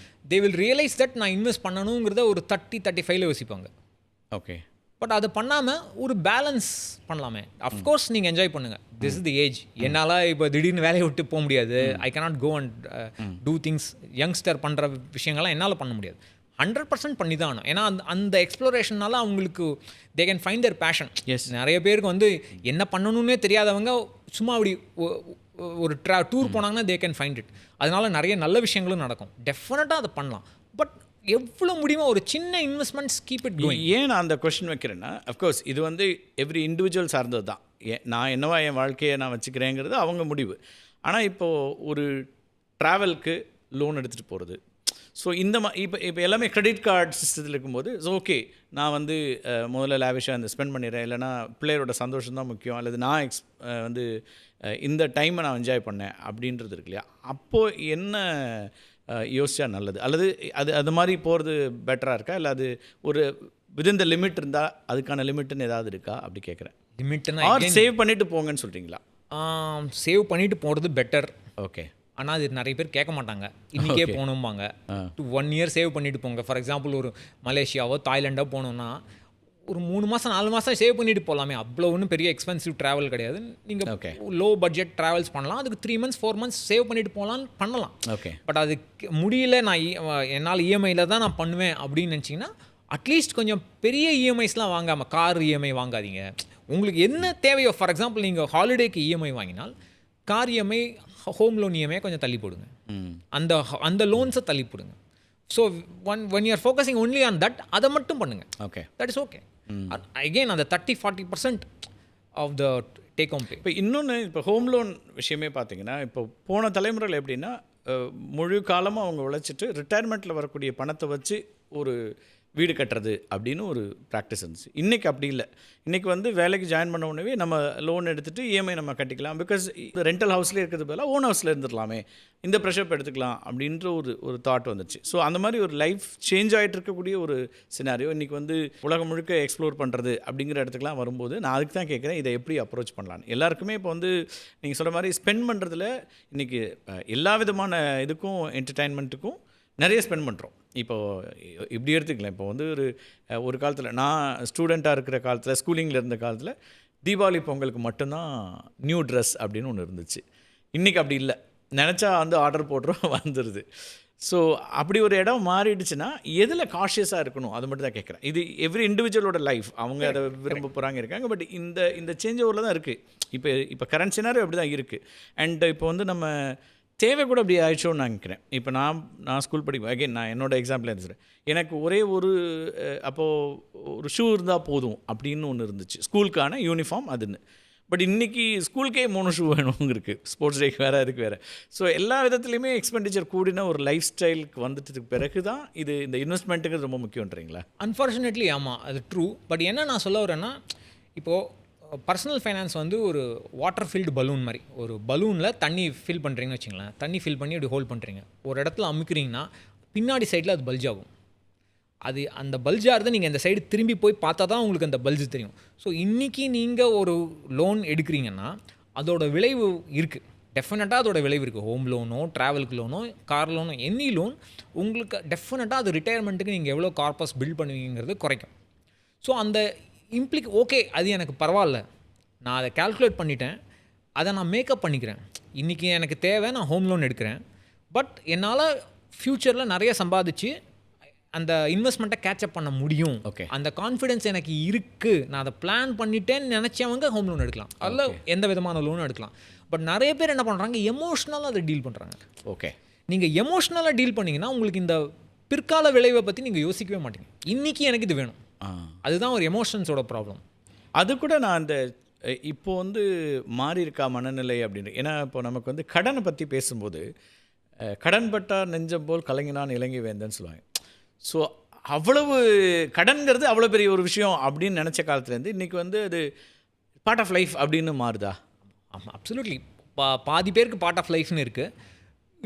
தே வில் ரியலைஸ் தட் நான் இன்வெஸ்ட் பண்ணணுங்கிறத ஒரு 30-35 யோசிப்பாங்க. ஓகே. பட் அதை பண்ணாமல் ஒரு பேலன்ஸ் பண்ணலாமே. அஃப்கோர்ஸ் நீங்கள் என்ஜாய் பண்ணுங்கள். This is the age. என்னால் இப்போ திடீர்னு வேலையை விட்டு போக முடியாது. I cannot go and do things. Youngster பண்ணுற விஷயங்கள்லாம் என்னால் பண்ண முடியாது. 100% பண்ணி தான் ஆகணும். ஏன்னா அந்த எக்ஸ்ப்ளோரேஷனால அவங்களுக்கு they can find there fashion. நிறைய பேருக்கு வந்து என்ன பண்ணணுன்னே தெரியாதவங்க சும்மா அப்படி ஒரு டூர் போனாங்கன்னா தே கேன் ஃபைண்ட் இட். அதனால நிறைய நல்ல விஷயங்களும் நடக்கும். டெஃபினட்டாக அதை பண்ணலாம். பட் எவ்வளோ முடியுமோ ஒரு சின்ன இன்வெஸ்ட்மெண்ட்ஸ் கீப் இட் கோயிங். ஏன் நான் அந்த கொஸ்டின் வைக்கிறேன்னா, அஃப்கோர்ஸ் இது வந்து எவ்ரி இண்டிவிஜுவல் சார்ந்தது தான். நான் என்னவா என் வாழ்க்கையை நான் வச்சுக்கிறேங்கிறது அவங்க முடிவு. ஆனால் இப்போது ஒரு ட்ராவலுக்கு லோன் எடுத்துகிட்டு போகிறது, ஸோ இந்த இப்போ எல்லாமே கிரெடிட் கார்டு சிஸ்டத்தில் இருக்கும்போது ஸோ ஓகே நான் வந்து முதல்ல லேவிஷாக அந்த ஸ்பெண்ட் பண்ணிடுறேன், இல்லைனா பிள்ளையரோட சந்தோஷம் தான் முக்கியம், அல்லது நான் வந்து இந்த டைமை நான் என்ஜாய் பண்ணேன் அப்படின்றது இருக்கு இல்லையா? அப்போது என்ன யோசிச்சா நல்லது? அல்லது அது மாதிரி போகிறது பெட்டராக இருக்கா, இல்லை அது ஒரு விதின் த லிமிட் இருந்தால் அதுக்கான லிமிட்டுன்னு ஏதாவது இருக்கா அப்படி கேட்குறேன். லிமிட்னா சேவ் பண்ணிவிட்டு போங்கன்னு சொல்கிறீங்களா? சேவ் பண்ணிவிட்டு போகிறது பெட்டர். ஓகே. ஆனால் அது நிறைய பேர் கேட்க மாட்டாங்க. இன்றைக்கே போகணும்பாங்க. 1 இயர் சேவ் பண்ணிவிட்டு போங்க. ஃபார் எக்ஸாம்பிள் ஒரு மலேசியாவோ தாய்லாண்டோ போகணுன்னா ஒரு 3 மாதம் 4 மாதம் சேவ் பண்ணிட்டு போகலாமே. அவ்வளோ ஒன்றும் பெரிய எக்ஸ்பென்சிவ் ட்ராவல் கிடையாது. நீங்கள் லோ பட்ஜெட் ட்ராவல்ஸ் பண்ணலாம். அதுக்கு 3 months 4 months சேவ் பண்ணிட்டு போகலான்னு பண்ணலாம். ஓகே. பட் அது முடியல, நான் என்னால் இஎம்ஐயில் தான் நான் பண்ணுவேன் அப்படின்னு நினச்சிங்கன்னா அட்லீஸ்ட் கொஞ்சம் பெரிய இஎம்ஐஸ்லாம் வாங்காமல், கார் இஎம்ஐ வாங்காதீங்க. உங்களுக்கு என்ன தேவையோ, ஃபார் எக்ஸாம்பிள் நீங்கள் ஹாலிடேக்கு இஎம்ஐ வாங்கினால் car EMI, home loan EMI கொஞ்சம் தள்ளி போடுங்க. அந்த லோன்ஸை தள்ளி போடுங்க. So when you are focusing only on that, அதை மட்டும் பண்ணுங்கள். Okay, that is okay. Again அந்த 30-40% ஆஃப் த டேக் ஹோம் பே. இப்போ இன்னொன்று, இப்போ ஹோம் லோன் விஷயமே பார்த்தீங்கன்னா, இப்போ போன தலைமுறையில் எப்படின்னா முழு காலமாக அவங்க உழைச்சிட்டு ரிட்டையர்மெண்ட்டில் வரக்கூடிய பணத்தை வச்சு ஒரு வீடு கட்டுறது அப்படின்னு ஒரு ப்ராக்டிஸ் இருந்துச்சு. இன்றைக்கி அப்படி இல்லை. இன்றைக்கி வந்து வேலைக்கு ஜாயின் பண்ண உடனே நம்ம லோன் எடுத்துகிட்டு இஎம்ஐ நம்ம கட்டிக்கலாம். பிகாஸ் ரெண்டல் ஹவுஸ்லேயே இருக்கிறது பதிலாக ஓன் ஹவுஸில் இருந்துடலாமே, இந்த ப்ரெஷர் எடுத்துக்கலாம் அப்படின்ற ஒரு தாட் வந்துச்சு. ஸோ அந்த மாதிரி ஒரு லைஃப் சேஞ்ச் ஆகிட்டு இருக்கக்கூடிய ஒரு சினாரியோ இன்றைக்கி வந்து உலகம் முழுக்க எக்ஸ்ப்ளோர் பண்ணுறது அப்படிங்கிற இடத்துக்குலாம் வரும்போது நான் அதுக்கு தான் கேட்குறேன், இதை எப்படி அப்ரோச் பண்ணலான்னு. எல்லாருக்குமே இப்போ வந்து நீங்கள் சொல்கிற மாதிரி ஸ்பெண்ட் பண்ணுறதுல இன்றைக்கி எல்லா விதமான இதுக்கும் என்டர்டெயின்மெண்ட்டுக்கும் நிறைய ஸ்பெண்ட் பண்ணுறோம். இப்போது இப்படி எடுத்துக்கலாம். இப்போ வந்து ஒரு காலத்தில் நான் ஸ்டூடெண்ட்டாக இருக்கிற காலத்தில், ஸ்கூலிங்கில் இருந்த காலத்தில் தீபாவளி பொங்கலுக்கு மட்டும்தான் நியூ ட்ரெஸ் அப்படின்னு ஒன்று இருந்துச்சு. இன்றைக்கி அப்படி இல்லை. நினச்சா வந்து ஆர்டர் போடுறோம், வந்துடுது. ஸோ அப்படி ஒரு இடம் மாறிடுச்சுன்னா எதில் காஷியஸாக இருக்கணும் அது மட்டும் தான் கேட்குறேன். இது எவ்ரி இண்டிவிஜுவலோட லைஃப், அவங்க அதை விரும்ப போகிறாங்க இருக்காங்க. பட் இந்த சேஞ்ச் ஓவரில் தான் இருக்குது. இப்போ கரண்ட் சினாரியோ அப்படி தான் இருக்குது. அண்ட் இப்போ வந்து நம்ம தேவை கூட அப்படி ஆயிடுச்சோன்னு நான் நினைக்கிறேன். இப்போ நான் ஸ்கூல் படிப்பேன். அகைன் நான் என்னோட எக்ஸாம்பிள் இருந்துச்சுறேன். எனக்கு ஒரே அப்போது ஒரு ஷூ இருந்தால் போதும் அப்படின்னு ஒன்று இருந்துச்சு, ஸ்கூலுக்கான யூனிஃபார்ம் அதுன்னு. பட் இன்றைக்கி ஸ்கூலுக்கே 3 ஷூ வேணுங்க இருக்குது, ஸ்போர்ட்ஸ் டேக்கு வேறு, அதுக்கு வேறு. ஸோ எல்லா விதத்துலையுமே எக்ஸ்பெண்டிச்சர் கூடின ஒரு லைஃப் ஸ்டைலுக்கு வந்துட்டதுக்கு பிறகு தான் இந்த இன்வெஸ்ட்மெண்ட்டுக்கு ரொம்ப முக்கியன்றீங்களா? அன்ஃபார்ச்சுனேட்லி ஆமாம், அது ட்ரூ. பட் என்ன நான் சொல்ல வரேன்னா, இப்போது பர்சனல் ஃபைனான்ஸ் வந்து ஒரு வாட்டர் ஃபில்டு பலூன் மாதிரி. ஒரு பலூனில் தண்ணி ஃபில் பண்ணுறீங்கன்னு வச்சுங்களேன். தண்ணி ஃபில் பண்ணி அப்படி ஹோல்ட் பண்ணுறீங்க. ஒரு இடத்துல அமுக்குறீங்கன்னா பின்னாடி சைடில் அது பல்ஜ் ஆகும். அது அந்த பல்ஜாகிறது நீங்கள் இந்த சைடு திரும்பி போய் பார்த்தா தான் உங்களுக்கு அந்த பல்ஜ் தெரியும். ஸோ இன்றைக்கி நீங்கள் ஒரு லோன் எடுக்கிறீங்கன்னா அதோட விளைவு இருக்குது. டெஃபினட்டாக அதோட விளைவு இருக்குது. ஹோம் லோனோ, ட்ராவலுக்கு லோனோ, கார் லோனோ, எனி லோன் உங்களுக்கு டெஃபினட்டாக அது ரிட்டையர்மெண்ட்டுக்கு நீங்கள் எவ்வளோ கார்பஸ் பில்ட் பண்ணுவீங்கிறது குறைக்கும். ஸோ அந்த ஓகே, அது எனக்கு பரவாயில்ல, நான் அதை கால்குலேட் பண்ணிட்டேன், அதை நான் மேக்கப் பண்ணிக்கிறேன். இன்றைக்கி எனக்கு தேவை, நான் ஹோம் லோன் எடுக்கிறேன். பட் என்னால் ஃப்யூச்சரில் நிறைய சம்பாதிச்சு அந்த இன்வெஸ்ட்மெண்ட்டை கேட்சப் பண்ண முடியும். ஓகே, அந்த கான்ஃபிடென்ஸ் எனக்கு இருக்குது, நான் அதை பிளான் பண்ணிட்டேன்னு நினச்சவங்க ஹோம் லோன் எடுக்கலாம், அதில் எந்த விதமான லோனும் எடுக்கலாம். பட் நிறைய பேர் என்ன பண்ணுறாங்க, எமோஷ்னலாக அதை டீல் பண்ணுறாங்க. ஓகே, நீங்கள் எமோஷ்னலாக டீல் பண்ணிங்கன்னா உங்களுக்கு இந்த பிற்கால விளைவை பற்றி நீங்கள் யோசிக்கவே மாட்டீங்க. இன்றைக்கி எனக்கு இது வேணும், அதுதான் ஒரு எமோஷன்ஸோட ப்ராப்ளம். அது கூட நான் அந்த இப்போ வந்து மாறி இருக்கா மனநிலை அப்படின்னு. ஏன்னா இப்போ நமக்கு வந்து கடனை பற்றி பேசும்போது கடன் பட்டார் நெஞ்சம் போல் கலைஞனான் இலங்கை வேந்தன்னு சொல்லுவாங்க. ஸோ அவ்வளவு கடன்கிறது அவ்வளோ பெரிய ஒரு விஷயம் அப்படின்னு நினச்ச காலத்துலேருந்து இன்றைக்கி வந்து அது பார்ட் ஆஃப் லைஃப் அப்படின்னு மாறுதா? ஆமாம், அப்சல்யூட்லி. பாதி பேருக்கு பார்ட் ஆஃப் லைஃப்னு இருக்குது.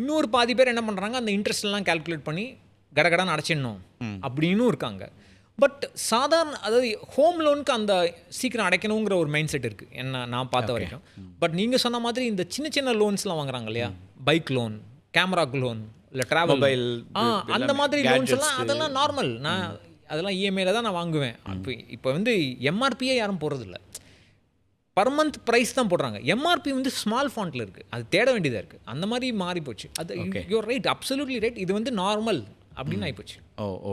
இன்னொரு பாதி பேர் என்ன பண்ணுறாங்க, அந்த இன்ட்ரெஸ்ட்லாம் கால்குலேட் பண்ணி கடகடான்னு அடைச்சிடணும் அப்படின்னும் இருக்காங்க. பட் சாதாரண அதாவது ஹோம் லோனுக்கு அந்த சீக்கிரம் அடைக்கணுங்கிற ஒரு மைண்ட் செட் இருக்குது என்ன நான் பார்த்த வரைக்கும். பட் நீங்கள் சொன்ன மாதிரி இந்த சின்ன சின்ன லோன்ஸ்லாம் வாங்குறாங்க இல்லையா, பைக் லோன், கேமராக்கு லோன், இல்லை ட்ராவல் மொபைல், அந்த மாதிரி லோன்ஸ் எல்லாம் அதெல்லாம் நார்மல். நான் அதெல்லாம் இஎம்ஐயில் தான் நான் வாங்குவேன். இப்போ வந்து எம்ஆர்பியே யாரும் போடுறதில்ல, பர் மந்த் ப்ரைஸ் தான் போடுறாங்க. எம்ஆர்பி வந்து ஸ்மால் ஃபாண்ட்டில் இருக்குது, அது தேட வேண்டியதாக இருக்குது. அந்த மாதிரி மாறி போச்சு. அது யூர் ரைட், அப்சல்யூட்லி ரைட். இது வந்து நார்மல் அப்படின்னு ஆகிப்போச்சு.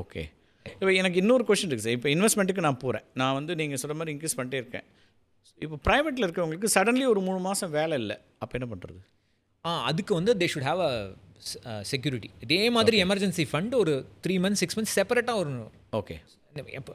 ஓகே. இப்போ எனக்கு இன்னொரு கொஸ்டின் இருக்குது சார். இப்போ இன்வெஸ்ட்மெண்ட்டுக்கு நான் போகிறேன், நான் வந்து நீங்கள் சொல்கிற மாதிரி இன்க்ரீஸ் பண்ணிட்டே இருக்கேன். இப்போ ப்ரைவேட்டில் இருக்கவங்களுக்கு சடன்லி ஒரு 3 மாதம் வேலை இல்லை, அப்போ என்ன பண்ணுறது? அதுக்கு வந்து they should have a security. இதே மாதிரி எமர்ஜென்சி ஃபண்ட் ஒரு 3 months 6 months செப்பரேட்டாக ஒரு ஓகே.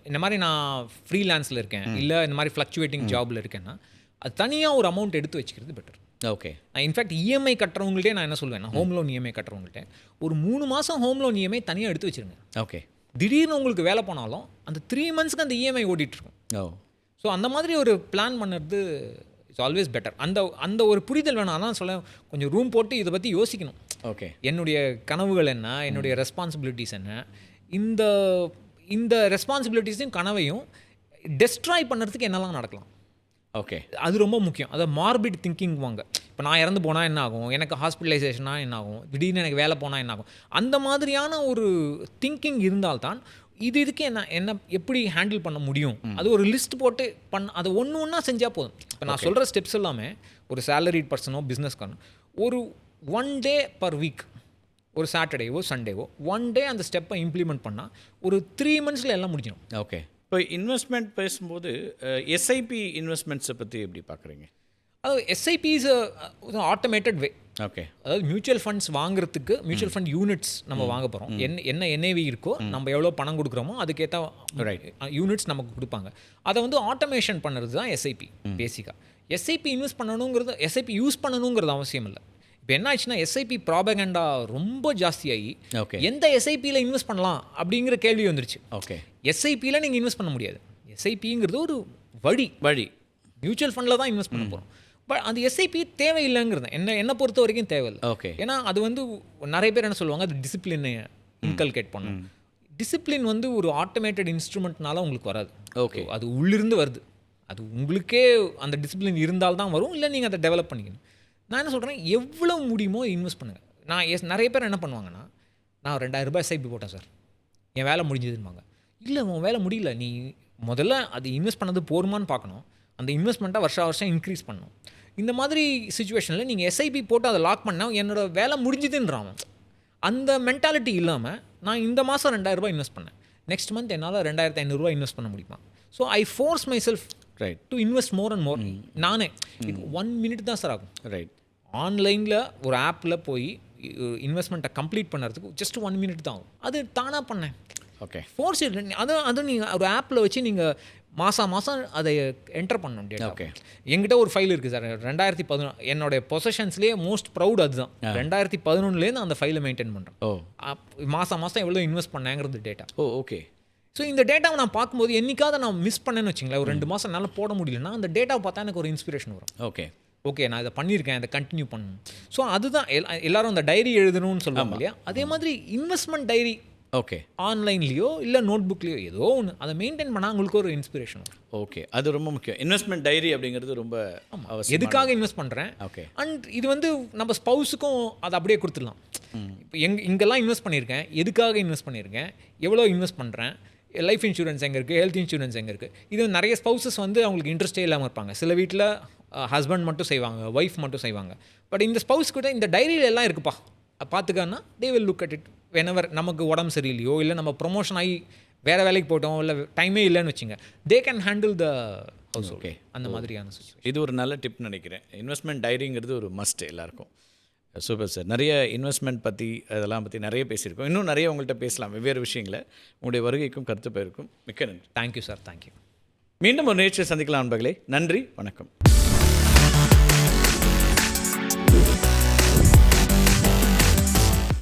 இந்த மாதிரி நான் ஃப்ரீலான்ஸில் இருக்கேன் இல்லை இந்த மாதிரி ஃப்ளக்சுவேட்டிங் ஜாபில் இருக்கேன்னா அது தனியாக ஒரு அமௌண்ட் எடுத்து வச்சுக்கிறது பெட்டர். ஓகே. நான் இன்ஃபேக்ட் இஎம்ஐ கட்டுறவங்கள்ட்டே நான் என்ன சொல்வேன், ஹோம் லோன் இஎம்ஐ கட்டுறவங்கள்ட்ட ஒரு 3 மாதம் ஹோம் லோன் இஎம்ஐ தனியாக எடுத்து வச்சுருங்க. ஓகே. திடீர்னு உங்களுக்கு வேலை போனாலும் அந்த 3 monthsக்கு அந்த இஎம்ஐ ஓடிட்டுருக்கும். ஸோ அந்த மாதிரி ஒரு பிளான் பண்ணுறது இட்ஸ் ஆல்வேஸ் பெட்டர். அந்த ஒரு புரிதல் வேணும். அதான் சொல்ல, கொஞ்சம் ரூம் போட்டு இதை பற்றி யோசிக்கணும். ஓகே. என்னுடைய கனவுகள் என்ன, என்னுடைய ரெஸ்பான்சிபிலிட்டிஸ் என்ன, இந்த ரெஸ்பான்சிபிலிட்டிஸையும் கனவையும் டெஸ்ட்ராய் பண்ணுறதுக்கு என்னெல்லாம் நடக்கலாம். ஓகே. அது ரொம்ப முக்கியம். அதை மார்பிட் திங்கிங் வாங்க. இப்போ நான் இறந்து போனால் என்ன ஆகும், எனக்கு ஹாஸ்பிட்டலைசேஷனாக என்ன ஆகும், திடீர்னு எனக்கு வேலை போனால் என்ன ஆகும், அந்த மாதிரியான ஒரு திங்கிங் இருந்தால்தான் இதுக்கு என்ன எப்படி ஹேண்டில் பண்ண முடியும். அது ஒரு லிஸ்ட் போட்டு அதை ஒன்று ஒன்றா செஞ்சால் போதும். இப்போ நான் சொல்கிற ஸ்டெப்ஸ் எல்லாமே ஒரு சேலரிட் பர்சனோ பிஸ்னஸ்க்கான ஒரு 1 day per week, ஒரு சாட்டர்டேவோ சண்டேவோ 1 day அந்த ஸ்டெப்பை இம்ப்ளிமெண்ட் பண்ணால் ஒரு 3 months எல்லாம் முடிஞ்சிடும். ஓகே. இப்போ இன்வெஸ்ட்மெண்ட் பேசும்போது எஸ்ஐபி இன்வெஸ்ட்மெண்ட்ஸை பற்றி எப்படி பார்க்குறீங்க? அதாவது SIP is automated way. Okay. அதாவது மியூச்சுவல் ஃபண்ட்ஸ் வாங்குறதுக்கு மியூச்சுவல் ஃபண்ட் யூனிட்ஸ் நம்ம வாங்க போகிறோம். என்ன என்ஏவி இருக்கோ நம்ம எவ்வளோ பணம் கொடுக்குறோமோ அதுக்கேற்ற யூனிட்ஸ் நமக்கு கொடுப்பாங்க. அதை வந்து ஆட்டோமேஷன் பண்ணுறது தான் எஸ்ஐபி பேசிக்காக. எஸ்ஐபி இன்வெஸ்ட் பண்ணணுங்கிறது, எஸ்ஐபி யூஸ் பண்ணணுங்கிறது அவசியம் இல்லை. இப்போ என்ன ஆச்சுன்னா எஸ்ஐபி ப்ராபகண்டா ரொம்ப ஜாஸ்தியாகி எந்த எஸ்ஐபியில் இன்வெஸ்ட் பண்ணலாம் அப்படிங்கிற கேள்வி வந்துருச்சு. ஓகே. எஸ்ஐபியில் நீங்கள் இன்வெஸ்ட் பண்ண முடியாது. எஸ்ஐபிங்கிறது ஒரு வழி. மியூச்சுவல் ஃபண்டில் தான் இன்வெஸ்ட் பண்ண போகிறோம். பட் அந்த எஸ்ஐபி தேவையில்லைங்கிறது என்னை பொறுத்த வரைக்கும் தேவையில்லை. ஓகே. ஏன்னா அது வந்து நிறைய பேர் என்ன சொல்லுவாங்க, அது டிசிப்ளினை இன்கல்கேட் பண்ணும். டிசிப்ளின் வந்து ஒரு ஆட்டோமேட்டட் இன்ஸ்ட்ருமெண்ட்னால உங்களுக்கு வராது. ஓகே. அது உள்ளிருந்து வருது. அது உங்களுக்கே அந்த டிசிப்ளின் இருந்தால்தான் வரும், இல்லை நீங்கள் அதை டெவலப் பண்ணிக்கணும். நான் என்ன சொல்கிறேன், எவ்வளோ முடியுமோ இன்வெஸ்ட் பண்ணுங்கள். நான் நிறைய பேர் என்ன பண்ணுவாங்கன்னா, நான் 2000 ரூபாய் எஸ்ஐபி போட்டேன் சார், என் வேலை முடிஞ்சதுன்னுவாங்க. இல்லை, உன் வேலை முடியல, நீ முதல்ல அது இன்வெஸ்ட் பண்ணது போருமான்னு பார்க்கணும். அந்த இன்வெஸ்ட்மெண்ட்டை வருஷம் இன்க்ரீஸ் பண்ணணும். இந்த மாதிரி சுச்சுவேஷனில் நீங்கள் எஸ்ஐபி போட்டு அதை லாக் பண்ணால் என்னோடய வேலை முடிஞ்சுதுன்றான். அந்த மென்டாலிட்டி இல்லாமல் நான் இந்த மாதம் 2000 ரூபாய் இன்வெஸ்ட் பண்ணேன், நெக்ஸ்ட் மந்த் என்னால் 2500 ரூபாய் இன்வெஸ்ட் பண்ண முடியுமா? So I force my self to invest more and more. நானே 1 minute தான் சார் ஆகும். ரைட். ஆன்லைனில் ஒரு ஆப்பில் போய் இன்வெஸ்ட்மெண்ட்டை கம்ப்ளீட் பண்ணுறதுக்கு ஜஸ்ட் 1 minute தான் ஆகும். அது தானாக பண்ணேன். ஓகே. ஃபோர்ஸ் அது நீங்கள் ஒரு ஆப்பில் வச்சு நீங்கள் மாதம் அதை என்டர் பண்ணணும் டேட்டா. ஓகே. என்கிட்ட ஒரு ஃபைல் இருக்குது சார், 2011 என்னோடய பொசஷன்ஸ்லேயே மோஸ்ட் ப்ரௌட் அதுதான். 2011லேருந்து அந்த ஃபைலை மெயின்டைன் பண்ணுறேன். மாதம் எவ்வளோ இன்வெஸ்ட் பண்ணேங்கிறது டேட்டா. ஓகே. ஸோ இந்த டேட்டாவை நான் பார்க்கும்போது என்னைக்காவது நான் மிஸ் பண்ணேன்னு வச்சுங்களேன், ஒரு 2 மாதம் என்னால் போட முடியலன்னா அந்த டேட்டாவை பார்த்தா எனக்கு ஒரு இன்ஸ்பிரேஷன் வரும். ஓகே நான் இதை பண்ணியிருக்கேன், இதை கண்டினியூ பண்ணணும். ஸோ அதுதான் எல்லாரும் அந்த டைரி எழுதணும்னு சொல்லுவாங்க இல்லையா, அதே மாதிரி இன்வெஸ்ட்மெண்ட் டைரி ஓகே ஆன்லைன்லேயோ இல்லை நோட் புக்லேயோ ஏதோ ஒன்று அதை மெயின்டைன் பண்ணால் உங்களுக்கு ஒரு இன்ஸ்பிரேஷன் வரும். ஓகே, அது ரொம்ப முக்கியம். இன்வெஸ்ட்மெண்ட் டைரி அப்படிங்கிறது ரொம்ப அவசியம். எதுக்காக இன்வெஸ்ட் பண்ணுறேன், ஓகே, அண்ட் இது வந்து நம்ம ஸ்பௌஸுக்கும் அதை அப்படியே கொடுத்துடலாம். இப்போ இங்கெல்லாம் இன்வெஸ்ட் பண்ணியிருக்கேன், எதுக்காக இன்வெஸ்ட் பண்ணியிருக்கேன், எவ்வளோ இன்வெஸ்ட் பண்ணுறேன், லைஃப் இன்சூரன்ஸ் எங்கே இருக்குது, ஹெல்த் இன்சூரன்ஸ் எங்கே இருக்குது. இது நிறைய ஸ்பௌசஸ் வந்து அவங்களுக்கு இன்ட்ரெஸ்டே இல்லாமல் இருப்பாங்க. சில வீட்டில் ஹஸ்பண்ட் மட்டும் செய்வாங்க, ஒய்ஃப் மட்டும் செய்வாங்க. பட் இந்த ஸ்பௌஸ் கூட இந்த டைரியில் எல்லாம் இருக்குப்பா பார்த்துக்கான்னா they will look at it whenever. நமக்கு உடம்பு சரியில்லையோ இல்லை நம்ம ப்ரொமோஷன் ஆகி வேறு வேலைக்கு போட்டோம் இல்லை டைமே இல்லைன்னு வச்சுங்க, தே can handle the house. Okay, அந்த மாதிரியான சுச்சுவேஷன். இது ஒரு நல்ல டிப் நினைக்கிறேன். இன்வெஸ்ட்மெண்ட் டைரிங்கிறது ஒரு மஸ்ட் எல்லாருக்கும். Super sir. நிறைய இன்வெஸ்ட்மெண்ட் பற்றி அதெல்லாம் பற்றி நிறைய பேசியிருக்கோம். இன்னும் நிறைய உங்கள்கிட்ட பேசலாம் வெவ்வேறு விஷயங்களை. உங்களுடைய வருகைக்கும் கருத்து பெயருக்கும் மிக்க நன்றி. Thank you sir, thank you. மீண்டும் ஒரு நிகழ்ச்சியை சந்திக்கலாம் நண்பர்களே. நன்றி, வணக்கம்.